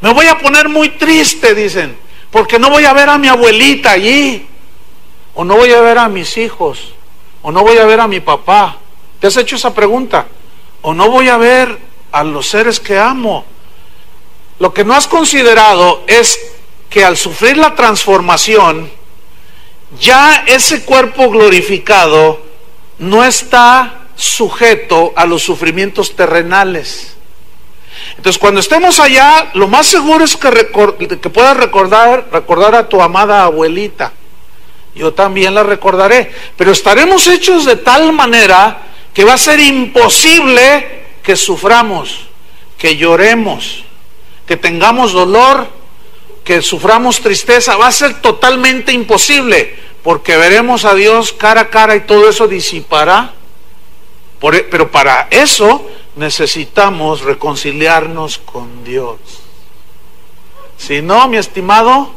Me voy a poner muy triste, dicen, porque no voy a ver a mi abuelita allí, o no voy a ver a mis hijos, o no voy a ver a mi papá. ¿Te has hecho esa pregunta? ¿O no voy a ver a los seres que amo? Lo que no has considerado es que al sufrir la transformación, ya ese cuerpo glorificado no está sujeto a los sufrimientos terrenales. Entonces, cuando estemos allá, lo más seguro es que puedas recordar a tu amada abuelita. Yo también la recordaré, pero estaremos hechos de tal manera que va a ser imposible que suframos, que lloremos, que tengamos dolor, que suframos tristeza. Va a ser totalmente imposible, porque veremos a Dios cara a cara y todo eso disipará. Pero para eso necesitamos reconciliarnos con Dios. Si no, mi estimado,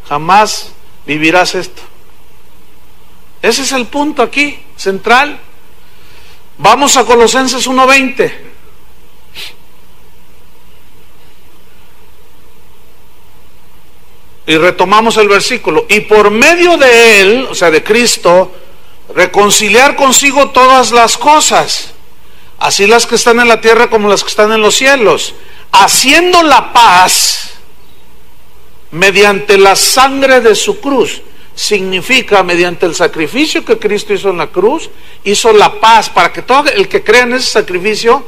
jamás vivirás esto. Ese es el punto aquí, central. Vamos a Colosenses 1:20. Y retomamos el versículo. Y por medio de Él, o sea, de Cristo, reconciliar consigo todas las cosas, así las que están en la tierra como las que están en los cielos, haciendo la paz mediante la sangre de su cruz. significa, mediante el sacrificio que Cristo hizo en la cruz, hizo la paz, para que todo el que crea en ese sacrificio,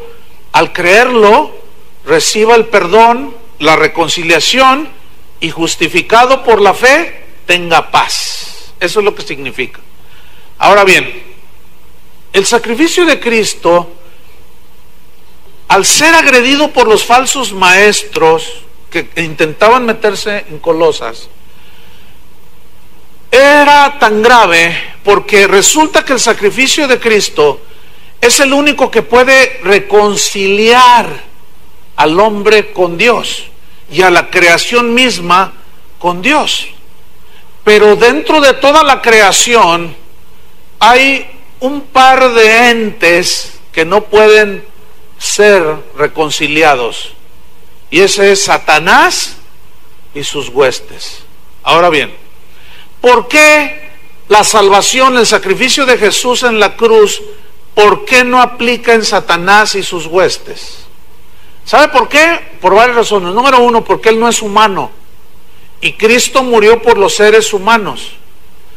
al creerlo, reciba el perdón, la reconciliación, y justificado por la fe, tenga paz. Eso es lo que significa. Ahora bien, el sacrificio de Cristo, al ser agredido por los falsos maestros que intentaban meterse en Colosas, era tan grave porque resulta que el sacrificio de Cristo es el único que puede reconciliar al hombre con Dios y a la creación misma con Dios. Pero dentro de toda la creación hay un par de entes que no pueden ser reconciliados, y ese es Satanás y sus huestes. Ahora bien, ¿por qué la salvación, el sacrificio de Jesús en la cruz, por qué no aplica en Satanás y sus huestes? ¿Sabe por qué? Por varias razones. Número uno, porque Él no es humano y Cristo murió por los seres humanos.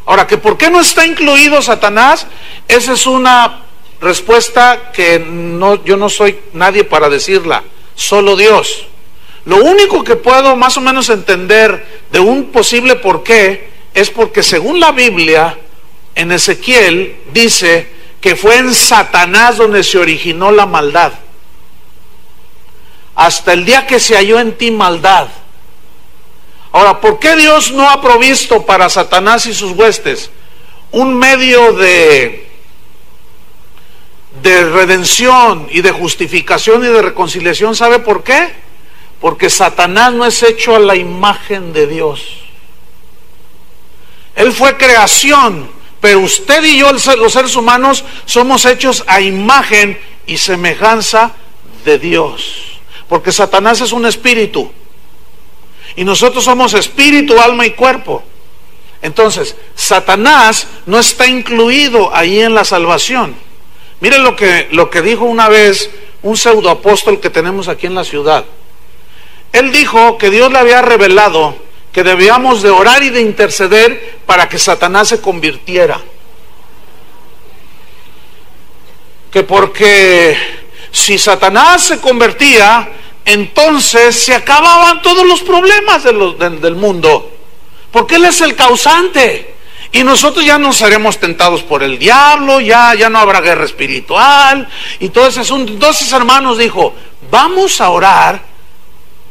Ahora, que ¿por qué no está incluido Satanás? Esa es una respuesta que yo no soy nadie para decirla, solo Dios. Lo único que puedo más o menos entender de un posible por qué es porque según la Biblia, en Ezequiel dice que fue en Satanás donde se originó la maldad. Hasta el día que se halló en ti maldad. Ahora, ¿por qué Dios no ha provisto para Satanás y sus huestes un medio de redención y de justificación y de reconciliación? ¿Sabe por qué? Porque Satanás no es hecho a la imagen de Dios. Él fue creación, pero usted y yo, los seres humanos, somos hechos a imagen y semejanza de Dios. Porque Satanás es un espíritu y nosotros somos espíritu, alma y cuerpo. Entonces, Satanás no está incluido ahí en la salvación. Miren lo que dijo una vez un pseudoapóstol que tenemos aquí en la ciudad. Él dijo que Dios le había revelado que debíamos de orar y de interceder para que Satanás se convirtiera. Que porque si Satanás se convertía, entonces se acababan todos los problemas del mundo, porque Él es el causante, y nosotros ya no seremos tentados por el diablo, ya no habrá guerra espiritual y todo ese asunto. Entonces, hermanos, dijo, vamos a orar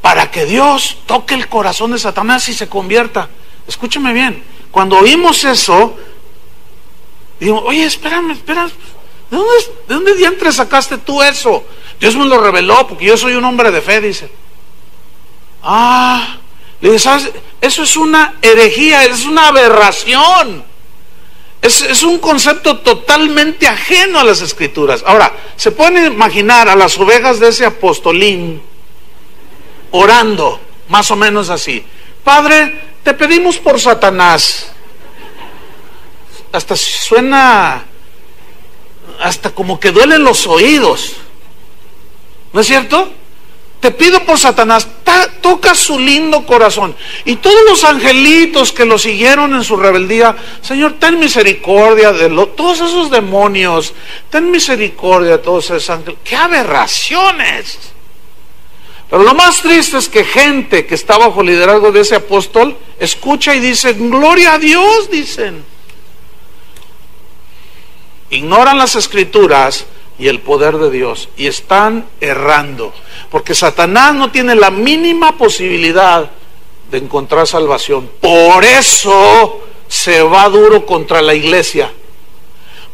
para que Dios toque el corazón de Satanás y se convierta. Escúchame bien, cuando oímos eso, digo, oye, espérame, ¿de dónde diantres sacaste tú eso? Dios me lo reveló porque yo soy un hombre de fe, dice. Le dije, ¿sabes? Eso es una herejía, es una aberración. Es un concepto totalmente ajeno a las Escrituras. Ahora, ¿se pueden imaginar a las ovejas de ese apostolín orando, más o menos así? Padre, te pedimos por Satanás. Hasta suena, hasta como que duelen los oídos. ¿No es cierto? Te pido por Satanás, toca su lindo corazón. Y todos los angelitos que lo siguieron en su rebeldía, Señor, ten misericordia de todos esos demonios, ten misericordia de todos esos ángeles. ¡Qué aberraciones! Pero lo más triste es que gente que está bajo el liderazgo de ese apóstol escucha y dice, gloria a Dios, dicen. Ignoran las Escrituras y el poder de Dios y están errando, porque Satanás no tiene la mínima posibilidad de encontrar salvación. Por eso se va duro contra la iglesia,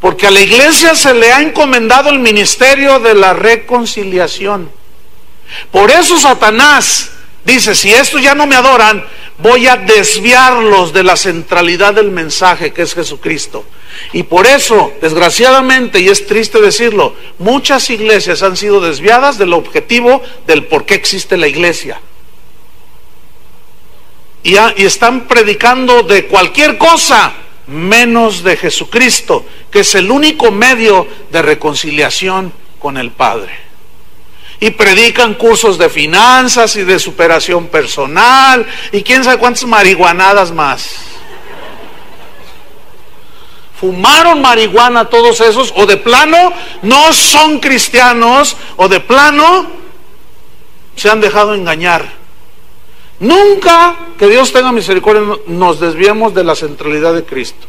porque a la iglesia se le ha encomendado el ministerio de la reconciliación. Por eso Satanás dice, si estos ya no me adoran, voy a desviarlos de la centralidad del mensaje que es Jesucristo. Y por eso, desgraciadamente, y es triste decirlo, muchas iglesias han sido desviadas del objetivo del por qué existe la iglesia. Y están predicando de cualquier cosa menos de Jesucristo, que es el único medio de reconciliación con el Padre. Y predican cursos de finanzas y de superación personal y quién sabe cuántas marihuanadas más. fumaron marihuana todos esos, o de plano no son cristianos, o de plano se han dejado engañar. Nunca, que Dios tenga misericordia, nos desviemos de la centralidad de Cristo.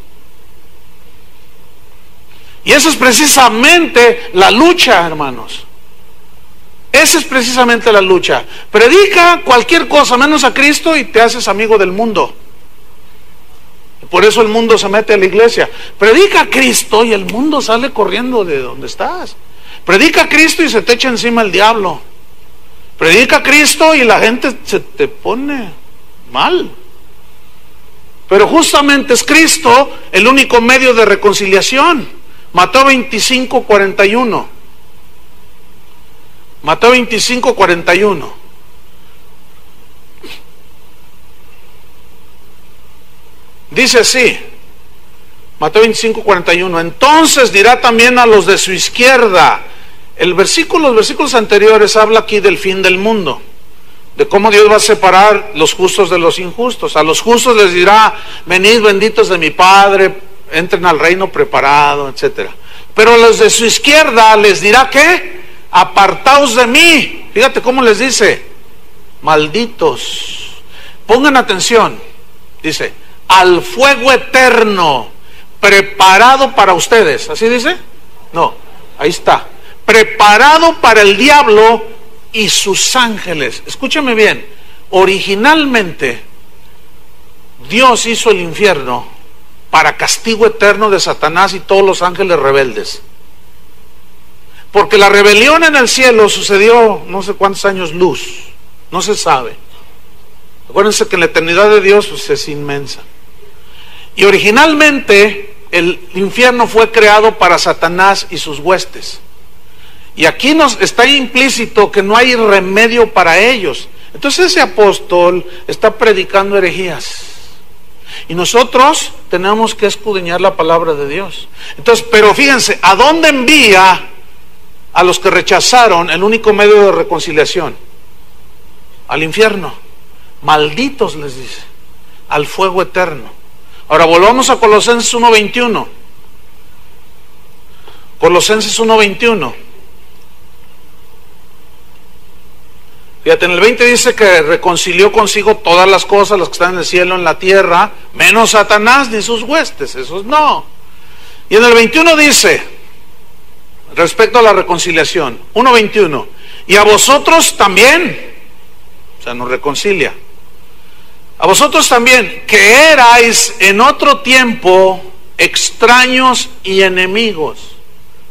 Y esa es precisamente la lucha, hermanos. Esa es precisamente la lucha. Predica cualquier cosa menos a Cristo y te haces amigo del mundo. Por eso el mundo se mete a la iglesia. Predica a Cristo y el mundo sale corriendo de donde estás. Predica a Cristo y se te echa encima el diablo. Predica a Cristo y la gente se te pone mal. Pero justamente es Cristo el único medio de reconciliación. Mateo 25:41. Mateo 25:41. Dice así, Mateo 25:41, entonces dirá también a los de su izquierda. Los versículos anteriores habla aquí del fin del mundo, de cómo Dios va a separar los justos de los injustos. A los justos les dirá, venid benditos de mi Padre, entren al reino preparado, etcétera. Pero a los de su izquierda les dirá, ¿qué? Apartaos de mí. Fíjate cómo les dice, malditos. Pongan atención, dice, al fuego eterno preparado para ustedes. ¿Así dice? No, ahí está. Preparado para el diablo y sus ángeles. Escúchame bien, originalmente Dios hizo el infierno para castigo eterno de Satanás y todos los ángeles rebeldes. Porque la rebelión en el cielo sucedió no sé cuántos años luz, no se sabe. Acuérdense que la eternidad de Dios pues, es inmensa. Y originalmente el infierno fue creado para Satanás y sus huestes. Y aquí nos está implícito que no hay remedio para ellos. Entonces ese apóstol está predicando herejías. Y nosotros tenemos que escudriñar la palabra de Dios. Entonces, pero fíjense, ¿a dónde envía a los que rechazaron el único medio de reconciliación? Al infierno. Malditos les dice, al fuego eterno. Ahora volvamos a Colosenses 1:21. Colosenses 1:21. Fíjate, en el 20 dice que reconcilió consigo todas las cosas, las que están en el cielo, en la tierra, menos Satanás ni sus huestes, esos no. Y en el 21 dice, respecto a la reconciliación, 1:21, y a vosotros también, o sea, nos reconcilia, a vosotros también, que erais en otro tiempo extraños y enemigos.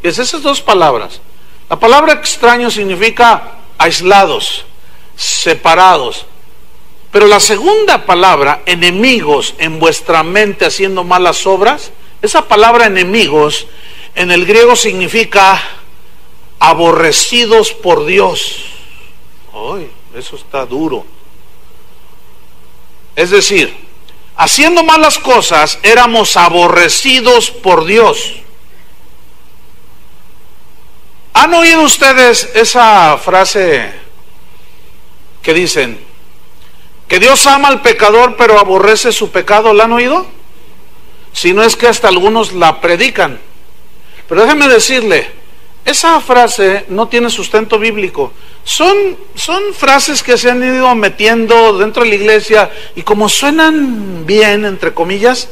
Y es esas dos palabras. La palabra extraño significa aislados, separados. Pero la segunda palabra, enemigos, en vuestra mente haciendo malas obras, esa palabra enemigos en el griego significa aborrecidos por Dios. ¡Ay! Eso está duro. Es decir, haciendo malas cosas éramos aborrecidos por Dios. ¿Han oído ustedes esa frase que dicen que Dios ama al pecador pero aborrece su pecado? ¿La han oído? Si no es que hasta algunos la predican. Pero déjeme decirle, esa frase no tiene sustento bíblico. Son frases que se han ido metiendo dentro de la iglesia y como suenan bien, entre comillas,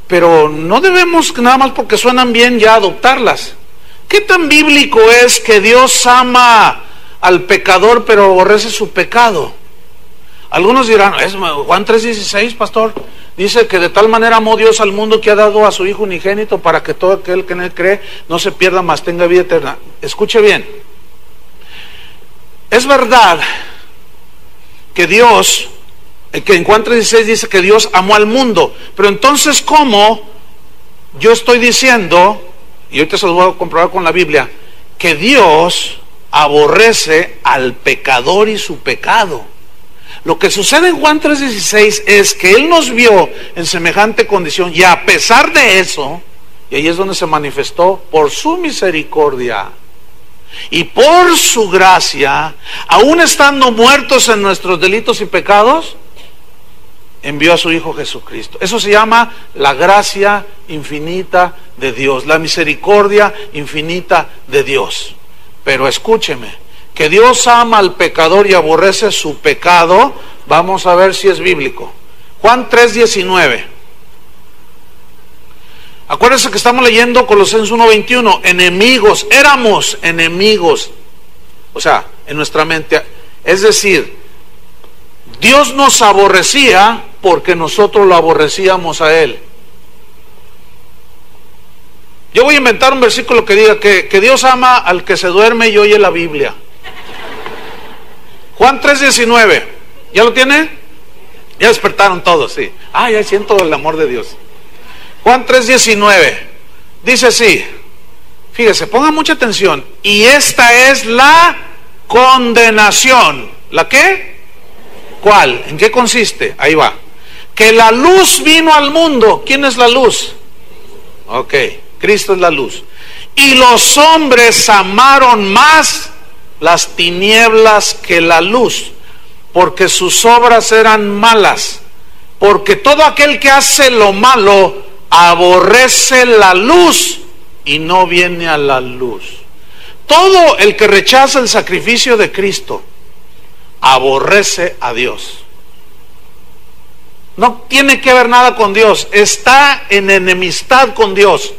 pero no debemos nada más porque suenan bien ya adoptarlas. ¿Qué tan bíblico es que Dios ama al pecador pero aborrece su pecado? Algunos dirán, es Juan 3:16, pastor, dice que de tal manera amó Dios al mundo que ha dado a su Hijo unigénito para que todo aquel que en él cree no se pierda, mas tenga vida eterna. Escuche bien, es verdad que Dios, que en Juan 3:16 dice que Dios amó al mundo, pero entonces ¿cómo yo estoy diciendo, y ahorita se lo voy a comprobar con la Biblia, que Dios aborrece al pecador y su pecado? Lo que sucede en Juan 3:16 es que Él nos vio en semejante condición y a pesar de eso, y ahí es donde se manifestó, por su misericordia y por su gracia, aún estando muertos en nuestros delitos y pecados, envió a su Hijo Jesucristo. Eso se llama la gracia infinita de Dios, la misericordia infinita de Dios. Pero escúcheme, que Dios ama al pecador y aborrece su pecado, vamos a ver si es bíblico. Juan 3:19. Acuérdense que estamos leyendo Colosenses 1:21. Enemigos, éramos enemigos. O sea, en nuestra mente. Es decir, Dios nos aborrecía porque nosotros lo aborrecíamos a Él. Yo voy a inventar un versículo que diga que Dios ama al que se duerme y oye la Biblia. Juan 3:19. ¿Ya lo tiene? Ya despertaron todos, sí. Ya siento el amor de Dios. Juan 3:19. Dice así. Fíjese, pongan mucha atención. Y esta es la condenación. ¿La qué? ¿Cuál? ¿En qué consiste? Ahí va. Que la luz vino al mundo. ¿Quién es la luz? Ok, Cristo es la luz. Y los hombres amaron más las tinieblas que la luz, porque sus obras eran malas. Porque todo aquel que hace lo malo aborrece la luz y no viene a la luz. Todo el que rechaza el sacrificio de Cristo aborrece a Dios. No tiene que ver nada con Dios, está en enemistad con Dios.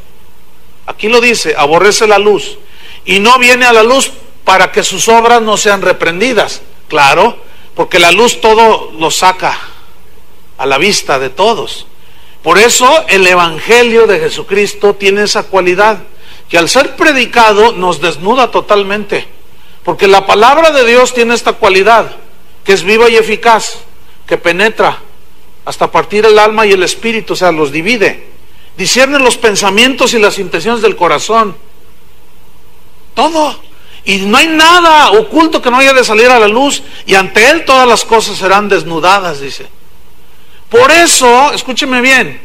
Aquí lo dice, aborrece la luz y no viene a la luz para que sus obras no sean reprendidas. Claro, porque la luz todo lo saca a la vista de todos. Por eso el Evangelio de Jesucristo tiene esa cualidad, que al ser predicado nos desnuda totalmente. Porque la palabra de Dios tiene esta cualidad, que es viva y eficaz, que penetra hasta partir el alma y el espíritu, o sea, los divide, discierne los pensamientos y las intenciones del corazón, todo. Y no hay nada oculto que no haya de salir a la luz, y ante Él todas las cosas serán desnudadas, dice. Por eso, escúcheme bien,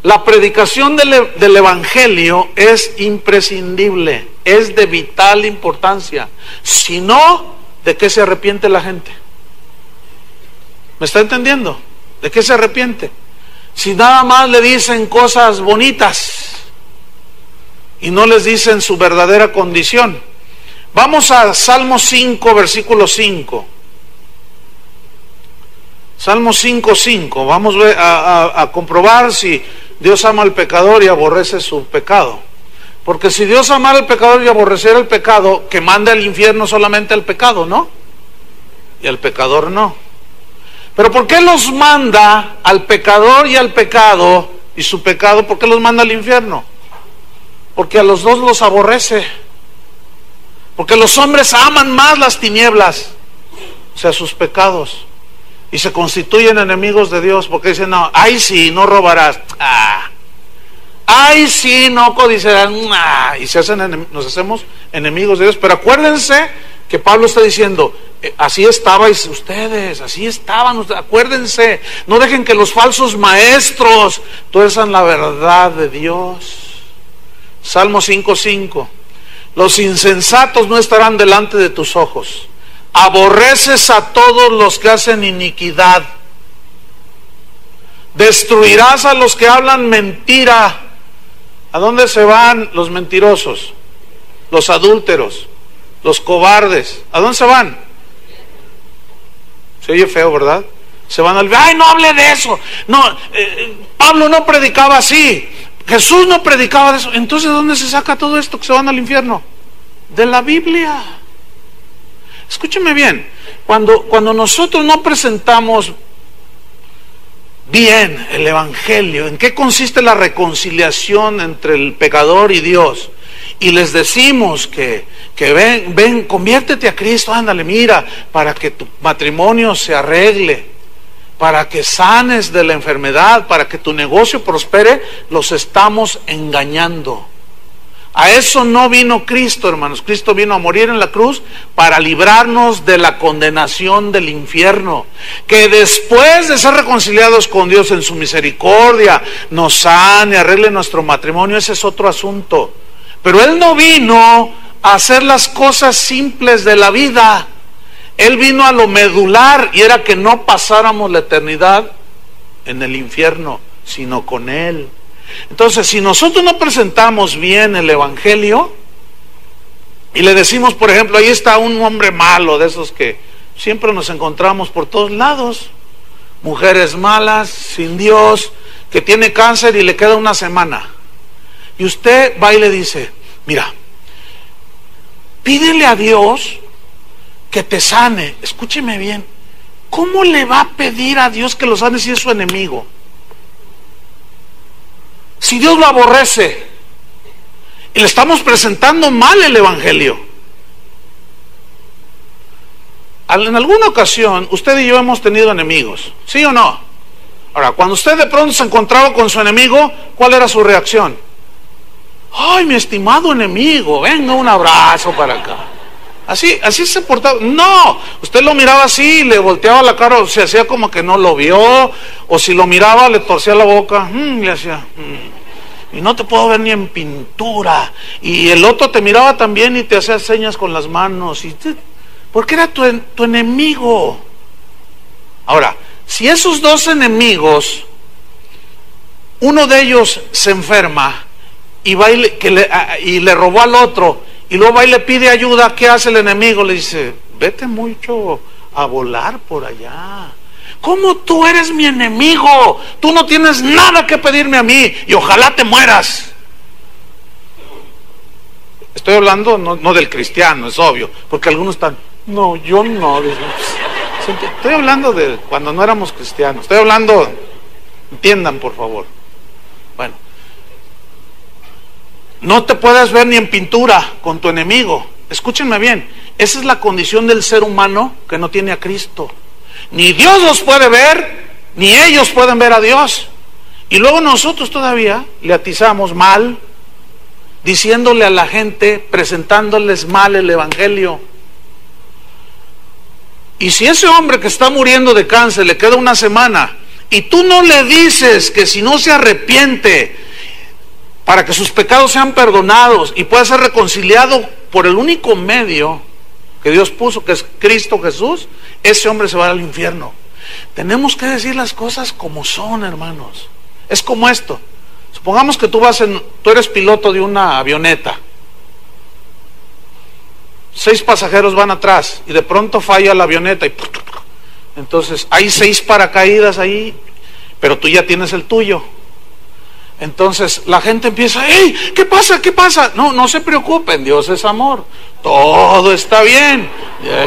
la predicación del Evangelio es imprescindible, es de vital importancia. Si no, ¿de qué se arrepiente la gente? ¿Me está entendiendo? ¿De qué se arrepiente? Si nada más le dicen cosas bonitas y no les dicen su verdadera condición. Vamos a Salmo 5, versículo 5. Salmo 5:5. Vamos a comprobar si Dios ama al pecador y aborrece su pecado. Porque si Dios amara al pecador y aborreciera el pecado, que manda al infierno solamente al pecado, ¿no? Y al pecador no. Pero ¿por qué los manda al pecador y al pecado y su pecado? ¿Por qué los manda al infierno? Porque a los dos los aborrece. Porque los hombres aman más las tinieblas, o sea, sus pecados, y se constituyen enemigos de Dios, porque dicen, no, ay sí, no robarás, ay sí, no codiciarás, y nos hacemos enemigos de Dios. Pero acuérdense que Pablo está diciendo, así estabais ustedes, así estaban ustedes, acuérdense, no dejen que los falsos maestros tuerzan la verdad de Dios. Salmo 5:5. Los insensatos no estarán delante de tus ojos. Aborreces a todos los que hacen iniquidad. Destruirás a los que hablan mentira. ¿A dónde se van los mentirosos? Los adúlteros, los cobardes. ¿A dónde se van? Se oye feo, ¿verdad? Se van al... ¡Ay, no hable de eso! No, Pablo no predicaba así. Jesús no predicaba de eso. Entonces, ¿de dónde se saca todo esto que se van al infierno? De la Biblia. Escúcheme bien, cuando nosotros no presentamos bien el Evangelio, en qué consiste la reconciliación entre el pecador y Dios, y les decimos que ven, conviértete a Cristo, ándale, mira, para que tu matrimonio se arregle, para que sanes de la enfermedad, para que tu negocio prospere, los estamos engañando. A eso no vino Cristo, hermanos. Cristo vino a morir en la cruz para librarnos de la condenación del infierno. Que después de ser reconciliados con Dios en su misericordia, nos sane, arregle nuestro matrimonio, ese es otro asunto. Pero Él no vino a hacer las cosas simples de la vida. Él vino a lo medular, y era que no pasáramos la eternidad en el infierno, sino con Él. Entonces, si nosotros no presentamos bien el Evangelio y le decimos, por ejemplo, ahí está un hombre malo, de esos que siempre nos encontramos por todos lados, mujeres malas, sin Dios, que tiene cáncer y le queda una semana, y usted va y le dice, mira, pídele a Dios que te sane. Escúcheme bien, ¿cómo le va a pedir a Dios que lo sane si es su enemigo? Si Dios lo aborrece, y le estamos presentando mal el Evangelio. En alguna ocasión, usted y yo hemos tenido enemigos, ¿sí o no? Ahora, cuando usted de pronto se encontraba con su enemigo, ¿cuál era su reacción? Ay, mi estimado enemigo, venga, un abrazo para acá. Así se portaba. No, usted lo miraba así, le volteaba la cara, o se hacía como que no lo vio, o si lo miraba le torcía la boca, le hacía, y no te puedo ver ni en pintura. Y el otro te miraba también y te hacía señas con las manos, porque era tu enemigo. Ahora, si esos dos enemigos, uno de ellos se enferma y va y le robó al otro, y luego va y le pide ayuda, ¿qué hace el enemigo? Le dice, vete mucho a volar por allá. ¿Cómo tú eres mi enemigo? Tú no tienes nada que pedirme a mí y ojalá te mueras. Estoy hablando no del cristiano, es obvio, porque algunos están, no, yo no. Estoy hablando de cuando no éramos cristianos. Estoy hablando, entiendan por favor. Bueno, no te puedes ver ni en pintura con tu enemigo. Escúchenme bien, esa es la condición del ser humano que no tiene a Cristo. Ni Dios los puede ver, ni ellos pueden ver a Dios. Y luego nosotros todavía le atizamos mal, diciéndole a la gente, presentándoles mal el Evangelio. Y si ese hombre que está muriendo de cáncer le queda una semana, y tú no le dices que si no se arrepiente, para que sus pecados sean perdonados y pueda ser reconciliado por el único medio que Dios puso, que es Cristo Jesús, ese hombre se va al infierno. Tenemos que decir las cosas como son, hermanos. Es como esto. Supongamos que tú eres piloto de una avioneta. 6 pasajeros van atrás y de pronto falla la avioneta y entonces hay 6 paracaídas ahí, pero tú ya tienes el tuyo. Entonces la gente empieza, ¡hey! ¿Qué pasa? ¿Qué pasa? No se preocupen, Dios es amor, todo está bien,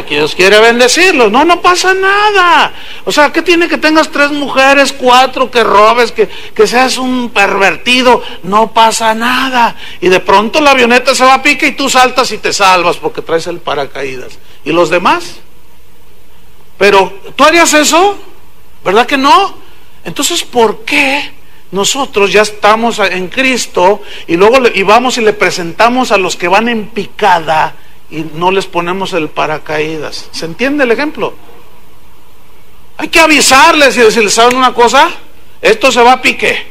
Dios quiere bendecirlos, no pasa nada. O sea, ¿qué tiene que tengas 3 mujeres, 4, que robes, que seas un pervertido? No pasa nada. Y de pronto la avioneta se va a pique y tú saltas y te salvas porque traes el paracaídas. ¿Y los demás? Pero, ¿tú harías eso? ¿Verdad que no? Entonces, ¿por qué nosotros ya estamos en Cristo y luego vamos y le presentamos a los que van en picada y no les ponemos el paracaídas? ¿Se entiende el ejemplo? Hay que avisarles y decirles, ¿saben una cosa? Esto se va a pique,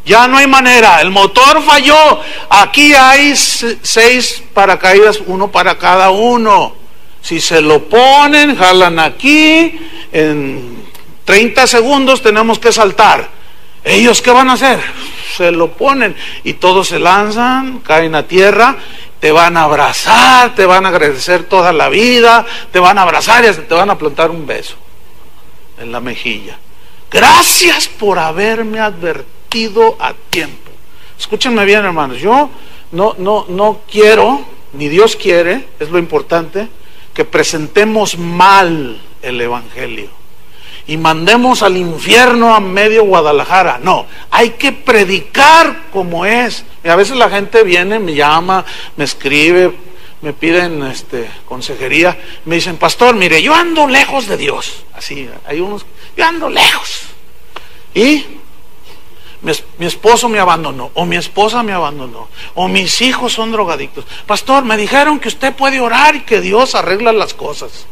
ya no hay manera, el motor falló, aquí hay 6 paracaídas, 1 para cada uno. Si se lo ponen, jalan aquí, en 30 segundos tenemos que saltar. ¿Ellos qué van a hacer? Se lo ponen y todos se lanzan, caen a tierra, te van a abrazar, te van a agradecer toda la vida, te van a abrazar y hasta te van a plantar un beso en la mejilla. Gracias por haberme advertido a tiempo. Escúchenme bien, hermanos, yo no quiero, ni Dios quiere, es lo importante, que presentemos mal el Evangelio y mandemos al infierno a medio Guadalajara. No, hay que predicar como es. Y a veces la gente viene, me llama, me escribe, me piden consejería, me dicen, pastor, mire, yo ando lejos de Dios. Así, hay unos, yo ando lejos. Y mi esposo me abandonó, o mi esposa me abandonó, o mis hijos son drogadictos. Pastor, me dijeron que usted puede orar y que Dios arregla las cosas.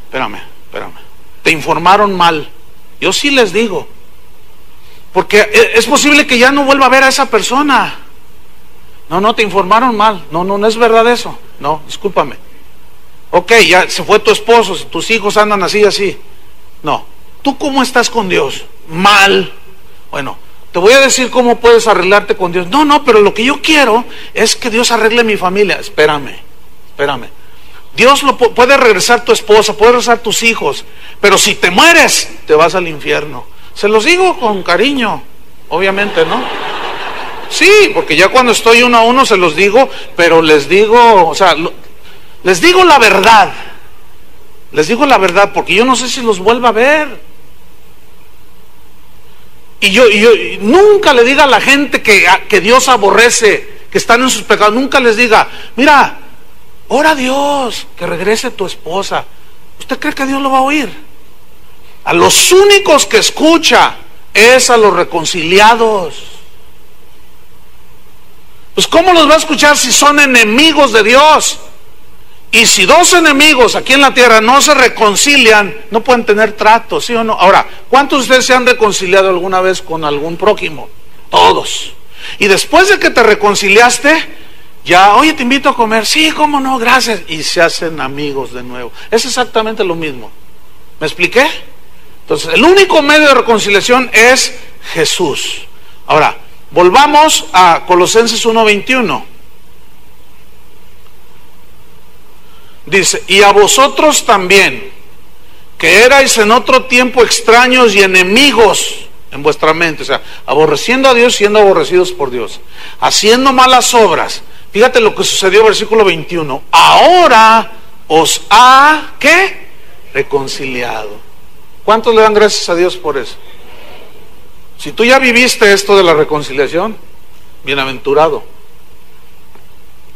Espérame. Te informaron mal. Yo sí les digo, porque es posible que ya no vuelva a ver a esa persona. No, te informaron mal. No es verdad eso. No, discúlpame. Ok, ya se fue tu esposo, tus hijos andan así. No, ¿tú cómo estás con Dios? Mal. Bueno, te voy a decir cómo puedes arreglarte con Dios. No, pero lo que yo quiero es que Dios arregle mi familia. Espérame. Dios puede regresar tu esposa, puede regresar tus hijos, pero si te mueres, te vas al infierno. Se los digo con cariño, obviamente, ¿no? Sí, porque ya cuando estoy uno a uno se los digo, pero les digo, o sea, les digo la verdad. Les digo la verdad, porque yo no sé si los vuelva a ver. Y yo nunca le diga a la gente que Dios aborrece, que están en sus pecados, nunca les diga, mira, ora a Dios que regrese tu esposa. ¿Usted cree que Dios lo va a oír? A los únicos que escucha es a los reconciliados. Pues ¿cómo los va a escuchar si son enemigos de Dios? Y si dos enemigos aquí en la tierra no se reconcilian, no pueden tener trato, ¿sí o no? Ahora, ¿cuántos de ustedes se han reconciliado alguna vez con algún prójimo? Todos. Y después de que te reconciliaste, ya, oye, te invito a comer. Sí, cómo no, gracias. Y se hacen amigos de nuevo. Es exactamente lo mismo. ¿Me expliqué? Entonces, el único medio de reconciliación es Jesús. Ahora, volvamos a Colosenses 1:21. Dice, y a vosotros también, que erais en otro tiempo extraños y enemigos en vuestra mente, o sea, aborreciendo a Dios, siendo aborrecidos por Dios, haciendo malas obras. Fíjate lo que sucedió, versículo 21. Ahora os ha, ¿qué? Reconciliado. ¿Cuántos le dan gracias a Dios por eso? Si tú ya viviste esto de la reconciliación, bienaventurado.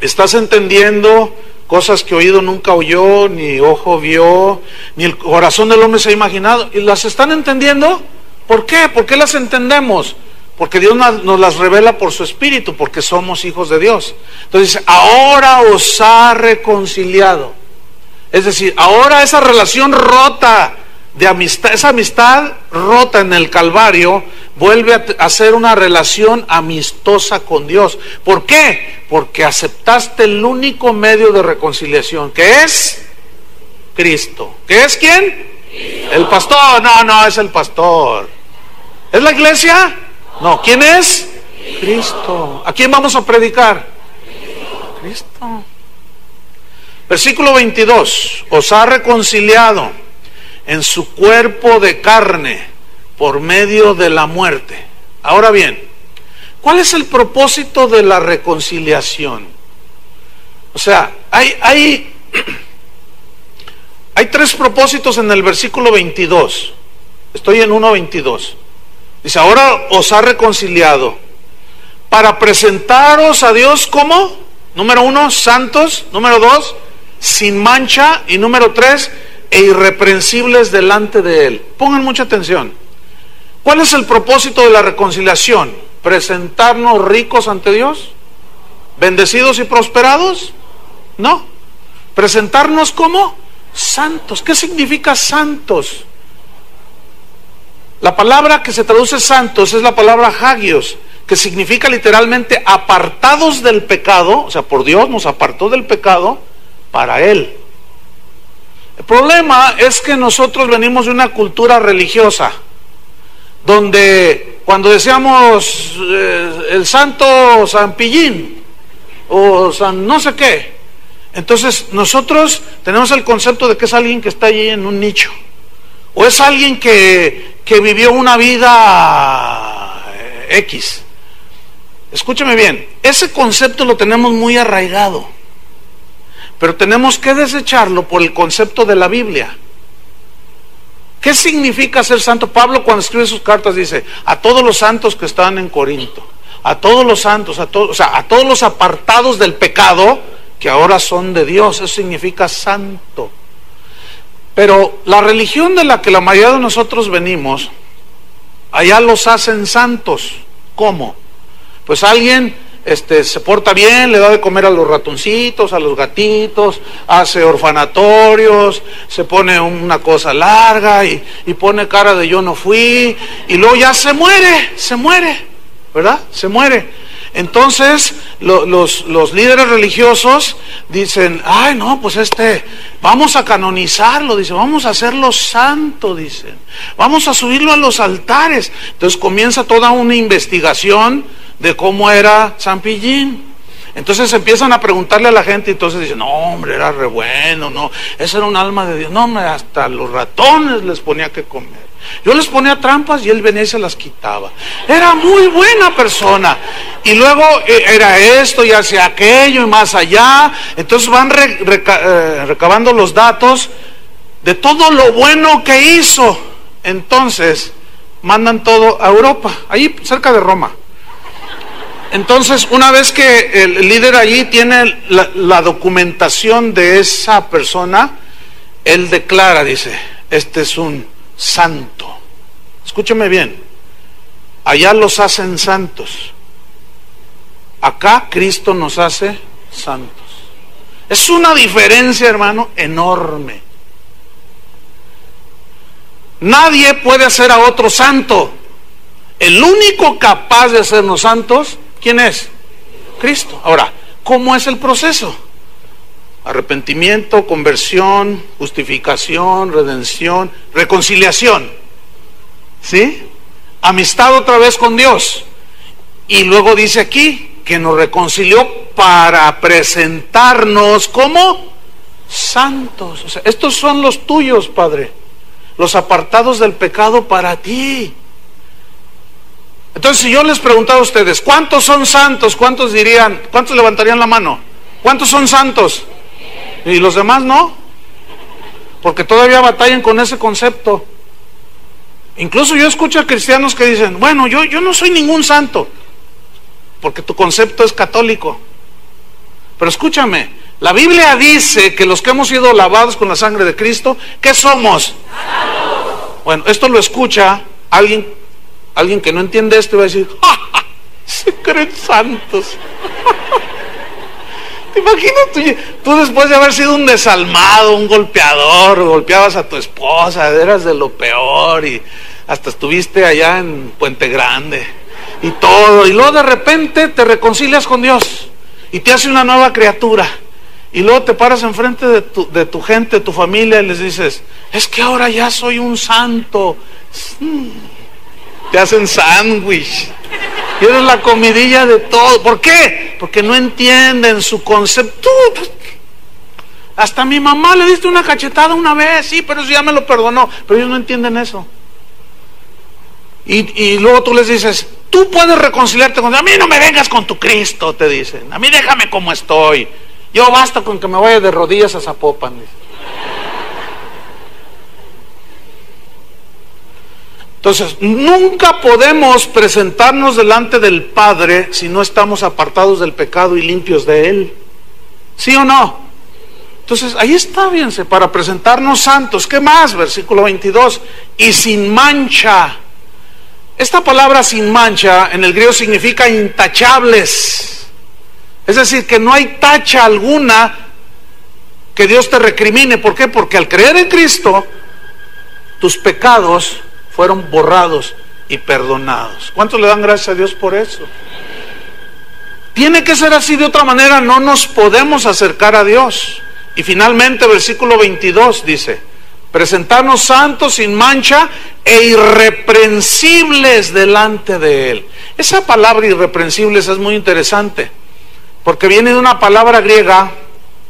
Estás entendiendo cosas que oído nunca oyó, ni ojo vio, ni el corazón del hombre se ha imaginado. ¿Y las están entendiendo? ¿Por qué? ¿Por qué las entendemos? Porque Dios nos las revela por su Espíritu, porque somos hijos de Dios. Entonces dice, ahora os ha reconciliado. Es decir, ahora esa relación rota de amistad, esa amistad rota en el Calvario, vuelve a ser una relación amistosa con Dios. ¿Por qué? Porque aceptaste el único medio de reconciliación, que es Cristo. ¿Qué es quién? Cristo. El pastor. No, es el pastor. ¿Es la iglesia? No, ¿quién es? Cristo. ¿A quién vamos a predicar? Cristo. Versículo 22. Os ha reconciliado en su cuerpo de carne por medio de la muerte. Ahora bien, ¿cuál es el propósito de la reconciliación? O sea, hay tres propósitos en el versículo 22. Estoy en 1:22. Dice, ahora os ha reconciliado para presentaros a Dios como, número 1, santos, número 2, sin mancha, y número 3, e irreprensibles delante de Él. Pongan mucha atención. ¿Cuál es el propósito de la reconciliación? ¿Presentarnos ricos ante Dios? ¿Bendecidos y prosperados? No. ¿Presentarnos como? Santos. ¿Qué significa santos? La palabra que se traduce santos es la palabra hagios, que significa literalmente apartados del pecado. O sea, por Dios nos apartó del pecado para Él. El problema es que nosotros venimos de una cultura religiosa, donde cuando decíamos el santo San Pillín o San no sé qué, entonces nosotros tenemos el concepto de que es alguien que está allí en un nicho, o es alguien que vivió una vida X. Escúchame bien, ese concepto lo tenemos muy arraigado, pero tenemos que desecharlo por el concepto de la Biblia. ¿Qué significa ser santo? Pablo, cuando escribe sus cartas, dice, a todos los santos que están en Corinto, a todos los santos, a todos los apartados del pecado, que ahora son de Dios. Eso significa santo. Pero la religión de la que la mayoría de nosotros venimos, allá los hacen santos. ¿Cómo? Pues alguien se porta bien, le da de comer a los ratoncitos, a los gatitos, hace orfanatorios, se pone una cosa larga y pone cara de yo no fui, y luego ya se muere, ¿verdad? Se muere. Entonces los líderes religiosos dicen, ay no, pues vamos a canonizarlo, dice, vamos a hacerlo santo, dicen, vamos a subirlo a los altares. Entonces comienza toda una investigación de cómo era San Pillín. Entonces empiezan a preguntarle a la gente, y entonces dicen, no hombre, era re bueno, no, ese era un alma de Dios, no hombre, hasta los ratones les ponía que comer. Yo les ponía trampas y él venía y se las quitaba. Era muy buena persona. Y luego era esto y hacia aquello y más allá. Entonces van recabando los datos de todo lo bueno que hizo. Entonces mandan todo a Europa, ahí cerca de Roma. Entonces, una vez que el líder allí tiene la documentación de esa persona, él declara, dice, este es un santo. Escúcheme bien, allá los hacen santos, acá Cristo nos hace santos. Es una diferencia, hermano, enorme. Nadie puede hacer a otro santo. El único capaz de hacernos santos, ¿quién es? Cristo. Ahora, ¿cómo es el proceso? Arrepentimiento, conversión, justificación, redención, reconciliación, ¿sí? Amistad otra vez con Dios. Y luego dice aquí que nos reconcilió para presentarnos como santos. O sea, estos son los tuyos, Padre, los apartados del pecado para ti. Entonces, si yo les preguntara a ustedes, ¿cuántos son santos? ¿Cuántos dirían? ¿Cuántos levantarían la mano? ¿Cuántos son santos? ¿Y los demás no? Porque todavía batallan con ese concepto. Incluso yo escucho a cristianos que dicen, bueno, yo no soy ningún santo, porque tu concepto es católico. Pero escúchame, la Biblia dice que los que hemos sido lavados con la sangre de Cristo, ¿qué somos? Santos. Bueno, esto lo escucha alguien que no entiende esto y va a decir, ¡ja, ja! Se creen santos. ¿Te imaginas tú después de haber sido un desalmado, un golpeador, golpeabas a tu esposa, eras de lo peor y hasta estuviste allá en Puente Grande y todo, y luego de repente te reconcilias con Dios y te hace una nueva criatura, y luego te paras enfrente de tu gente, de tu familia, y les dices, es que ahora ya soy un santo. Te hacen sándwich y eres la comidilla de todo. ¿Por qué? Porque no entienden su concepto. Hasta a mi mamá le diste una cachetada una vez, sí, pero eso ya me lo perdonó. Pero ellos no entienden eso. Y luego tú les dices, tú puedes reconciliarte con Dios. A mí no me vengas con tu Cristo, te dicen. A mí déjame como estoy. Yo basta con que me vaya de rodillas a Zapopan. Entonces, nunca podemos presentarnos delante del Padre si no estamos apartados del pecado y limpios de Él. ¿Sí o no? Entonces, ahí está, fíjense, para presentarnos santos. ¿Qué más? Versículo 22. Y sin mancha. Esta palabra sin mancha en el griego significa intachables. Es decir, que no hay tacha alguna que Dios te recrimine. ¿Por qué? Porque al creer en Cristo, tus pecados fueron borrados y perdonados. ¿Cuántos le dan gracias a Dios por eso? Tiene que ser así, de otra manera no nos podemos acercar a Dios. Y finalmente, versículo 22 dice, presentarnos santos, sin mancha e irreprensibles delante de Él. Esa palabra irreprensibles es muy interesante, porque viene de una palabra griega,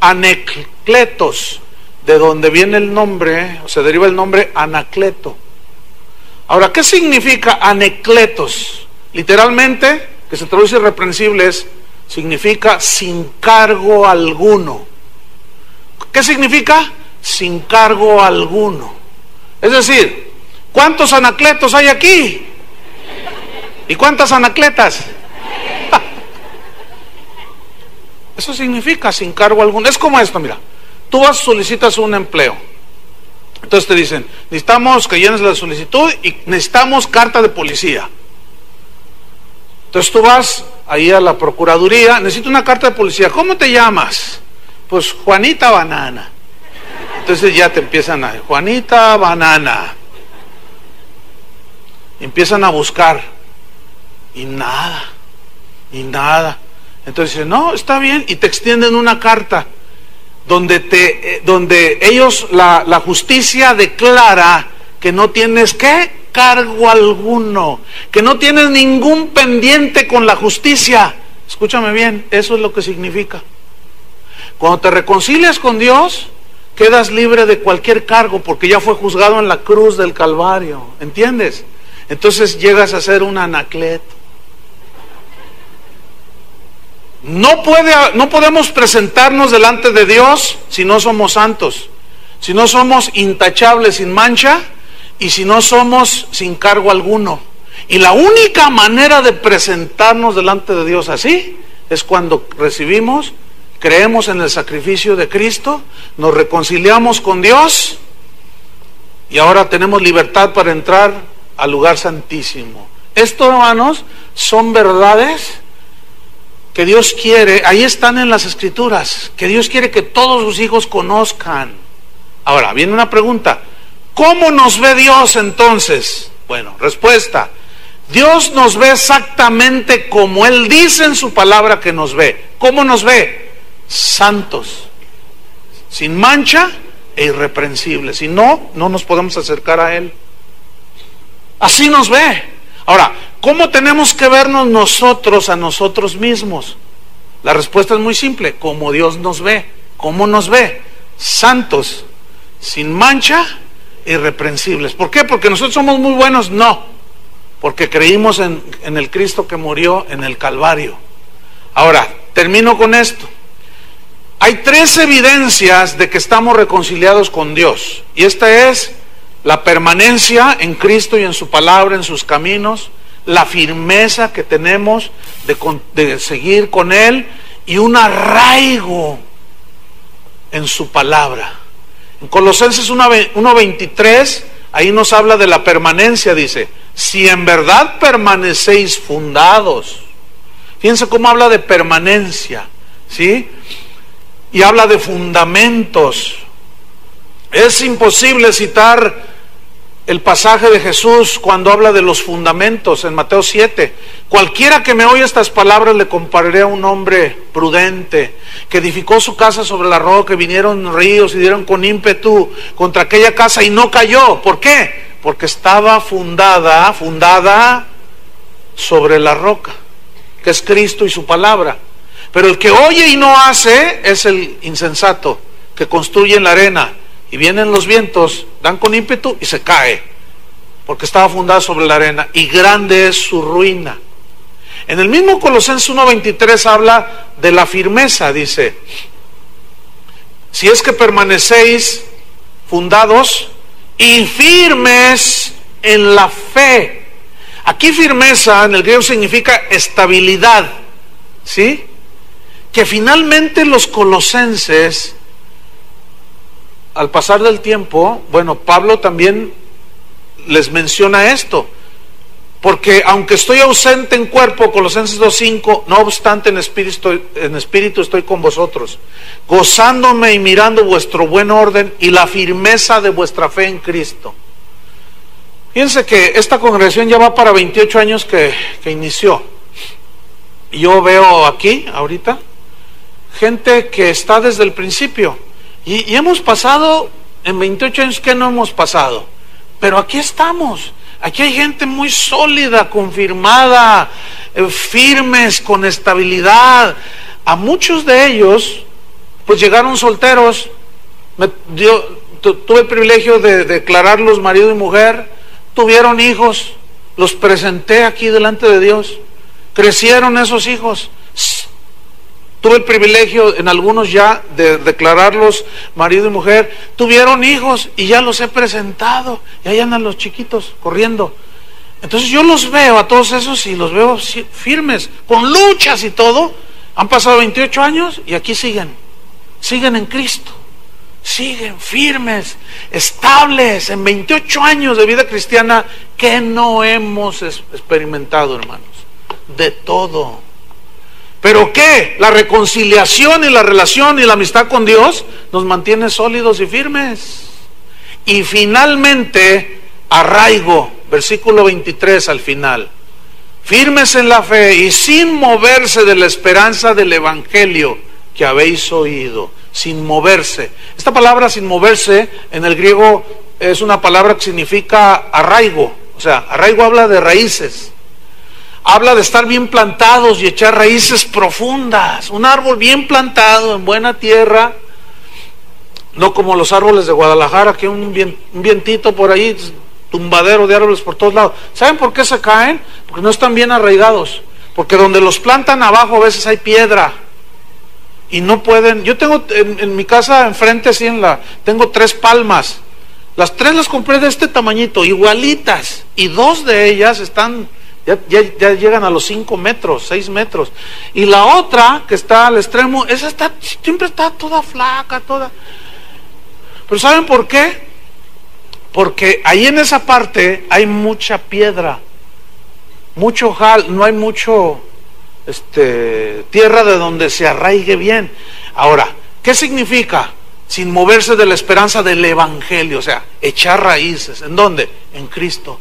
anekletos, de donde viene el nombre, o se deriva el nombre Anacleto. Ahora, ¿qué significa anekletos? Literalmente, que se traduce irreprensibles, significa sin cargo alguno. ¿Qué significa? Sin cargo alguno. Es decir, ¿cuántos anacletos hay aquí? ¿Y cuántas anacletas? Eso significa sin cargo alguno. Es como esto, mira, tú solicitas un empleo. Entonces te dicen, necesitamos que llenes la solicitud y necesitamos carta de policía. Entonces tú vas ahí a la procuraduría, necesito una carta de policía. ¿Cómo te llamas? Pues Juanita Banana. Entonces ya te empiezan a, Juanita Banana. Y empiezan a buscar. Y nada. Entonces dice, no, está bien, y te extienden una carta donde ellos, la justicia declara que no tienes cargo alguno, que no tienes ningún pendiente con la justicia. Escúchame bien, eso es lo que significa. Cuando te reconcilias con Dios, quedas libre de cualquier cargo, porque ya fue juzgado en la cruz del Calvario, ¿entiendes? Entonces llegas a ser un anacleto. No podemos presentarnos delante de Dios si no somos santos, si no somos intachables, sin mancha, y si no somos sin cargo alguno. Y la única manera de presentarnos delante de Dios así es cuando creemos en el sacrificio de Cristo, nos reconciliamos con Dios y ahora tenemos libertad para entrar al lugar santísimo. Esto, hermanos, son verdades que Dios quiere, ahí están en las Escrituras, que Dios quiere que todos sus hijos conozcan. Ahora, viene una pregunta: ¿cómo nos ve Dios entonces? Bueno, respuesta: Dios nos ve exactamente como Él dice en su palabra que nos ve. ¿Cómo nos ve? Santos, sin mancha e irreprensibles. Si no, no nos podemos acercar a Él. Así nos ve. Ahora, ¿cómo tenemos que vernos nosotros a nosotros mismos? La respuesta es muy simple: como Dios nos ve. ¿Cómo nos ve? Santos, sin mancha, irreprensibles. ¿Por qué? ¿Porque nosotros somos muy buenos? No, porque creímos en el Cristo que murió en el Calvario. Ahora, termino con esto. Hay 3 evidencias de que estamos reconciliados con Dios, y esta es la permanencia en Cristo y en su palabra, en sus caminos, la firmeza que tenemos de seguir con Él, y un arraigo en su palabra. En Colosenses 1:23, ahí nos habla de la permanencia, dice: si en verdad permanecéis fundados. Fíjense cómo habla de permanencia, ¿sí? Y habla de fundamentos. Es imposible citar el pasaje de Jesús cuando habla de los fundamentos en Mateo 7. Cualquiera que me oye estas palabras le compararé a un hombre prudente que edificó su casa sobre la roca, que vinieron ríos y dieron con ímpetu contra aquella casa y no cayó. ¿Por qué? Porque estaba fundada sobre la roca, que es Cristo y su palabra. Pero el que oye y no hace es el insensato, que construye en la arena, y vienen los vientos, dan con ímpetu y se cae, porque estaba fundada sobre la arena, y grande es su ruina. En el mismo Colosenses 1:23 habla de la firmeza, dice: si es que permanecéis fundados y firmes en la fe. Aquí firmeza en el griego significa estabilidad, ¿sí? Que finalmente los colosenses, al pasar del tiempo, bueno, Pablo también les menciona esto, porque aunque estoy ausente en cuerpo, Colosenses 2:5, no obstante en espíritu estoy con vosotros, gozándome y mirando vuestro buen orden y la firmeza de vuestra fe en Cristo. Fíjense que esta congregación ya va para 28 años que inició, y yo veo aquí ahorita gente que está desde el principio, y hemos pasado en 28 años, que no hemos pasado, pero aquí estamos. Aquí hay gente muy sólida, confirmada, firmes, con estabilidad. A muchos de ellos pues llegaron solteros. Tuve el privilegio de declararlos marido y mujer, tuvieron hijos, los presenté aquí delante de Dios, crecieron esos hijos. Tuve el privilegio en algunos ya de declararlos marido y mujer, tuvieron hijos y ya los he presentado, y ahí andan los chiquitos corriendo. Entonces yo los veo a todos esos y los veo firmes, con luchas y todo. Han pasado 28 años y aquí siguen en Cristo, siguen firmes, estables. En 28 años de vida cristiana, ¿qué no hemos experimentado, hermanos? De todo. ¿Pero qué? La reconciliación y la relación y la amistad con Dios nos mantiene sólidos y firmes. Y finalmente, arraigo, versículo 23 al final. firmes en la fe y sin moverse de la esperanza del evangelio que habéis oído. Sin moverse. Esta palabra sin moverse en el griego es una palabra que significa arraigo. O sea, arraigo habla de raíces. Habla de estar bien plantados y echar raíces profundas. Un árbol bien plantado en buena tierra. No como los árboles de Guadalajara, que un vientito por ahí, tumbadero de árboles por todos lados. ¿Saben por qué se caen? Porque no están bien arraigados. Porque donde los plantan abajo a veces hay piedra. Y no pueden. Yo tengo en mi casa enfrente, así tengo 3 palmas. Las 3 las compré de este tamañito, igualitas. Y 2 de ellas están, ya llegan a los 5 metros, 6 metros. Y la otra, que está al extremo, esa siempre está toda flaca, toda. Pero ¿saben por qué? Porque ahí en esa parte hay mucha piedra, mucho no hay mucho tierra de donde se arraigue bien. Ahora, ¿qué significa? Sin moverse de la esperanza del evangelio, o sea, echar raíces. ¿En dónde? En Cristo.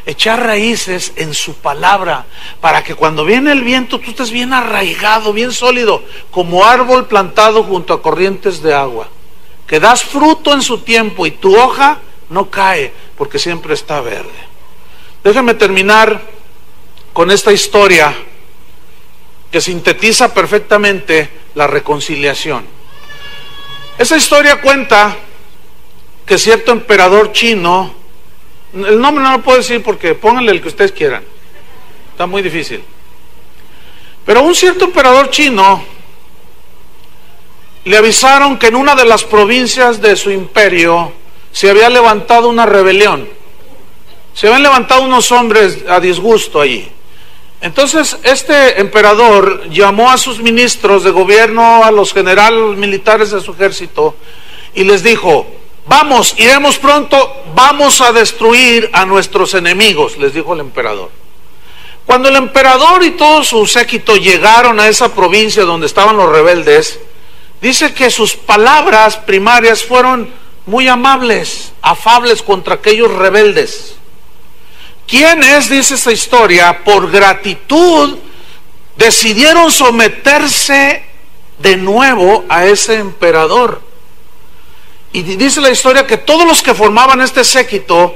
Echar raíces en su palabra, para que cuando viene el viento tú estés bien arraigado, bien sólido, como árbol plantado junto a corrientes de agua, que das fruto en su tiempo y tu hoja no cae, porque siempre está verde. Déjenme terminar con esta historia que sintetiza perfectamente la reconciliación. Esa historia cuenta que cierto emperador chino, el nombre no lo puedo decir porque pónganle el que ustedes quieran, está muy difícil, pero un cierto emperador chino le avisaron que en una de las provincias de su imperio se había levantado una rebelión, se habían levantado unos hombres a disgusto allí. Entonces este emperador llamó a sus ministros de gobierno, a los generales militares de su ejército, y les dijo: vamos, iremos pronto, vamos a destruir a nuestros enemigos, les dijo el emperador. Cuando el emperador y todo su séquito llegaron a esa provincia donde estaban los rebeldes, dice que sus palabras primarias fueron muy amables, afables contra aquellos rebeldes. ¿Quiénes, dice esta historia, por gratitud decidieron someterse de nuevo a ese emperador? Y dice la historia que todos los que formaban este séquito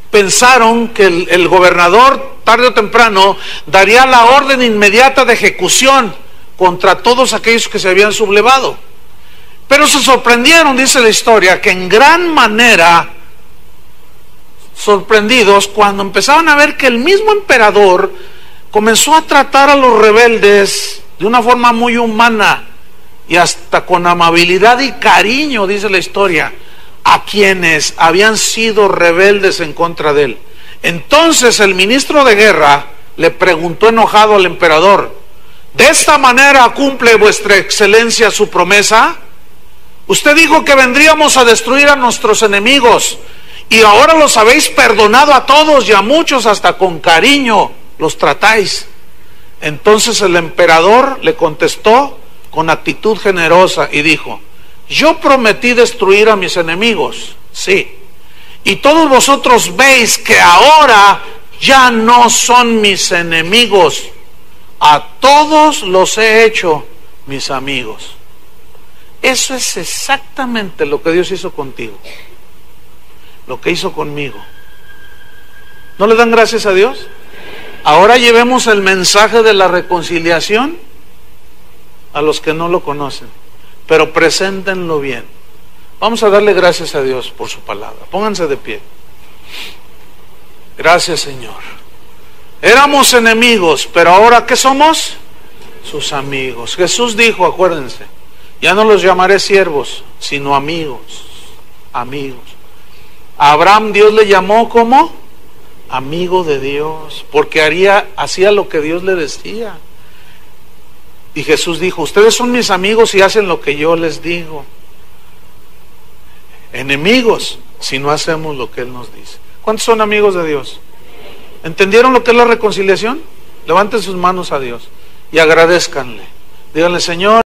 pensaron que el gobernador tarde o temprano daría la orden inmediata de ejecución contra todos aquellos que se habían sublevado. Pero se sorprendieron, dice la historia, que en gran manera sorprendidos cuando empezaban a ver que el mismo emperador comenzó a tratar a los rebeldes de una forma muy humana y hasta con amabilidad y cariño, dice la historia, a quienes habían sido rebeldes en contra de él. Entonces el ministro de guerra le preguntó enojado al emperador: ¿de esta manera cumple vuestra excelencia su promesa? Usted dijo que vendríamos a destruir a nuestros enemigos, y ahora los habéis perdonado a todos, y a muchos hasta con cariño los tratáis. Entonces el emperador le contestó con actitud generosa y dijo: yo prometí destruir a mis enemigos, sí, y todos vosotros veis que ahora ya no son mis enemigos, a todos los he hecho mis amigos. Eso es exactamente lo que Dios hizo contigo, lo que hizo conmigo. ¿No le dan gracias a Dios? Ahora llevemos el mensaje de la reconciliación a los que no lo conocen, pero preséntenlo bien. Vamos a darle gracias a Dios por su palabra. Pónganse de pie. Gracias, Señor. Éramos enemigos, pero ahora ¿qué somos? Sus amigos. Jesús dijo, acuérdense, ya no los llamaré siervos, sino amigos. Amigos. A Abraham Dios le llamó como amigo de Dios, porque hacía lo que Dios le decía. Y Jesús dijo: ustedes son mis amigos y hacen lo que yo les digo. Enemigos si no hacemos lo que Él nos dice. ¿Cuántos son amigos de Dios? ¿Entendieron lo que es la reconciliación? Levanten sus manos a Dios y agradézcanle. Díganle: Señor,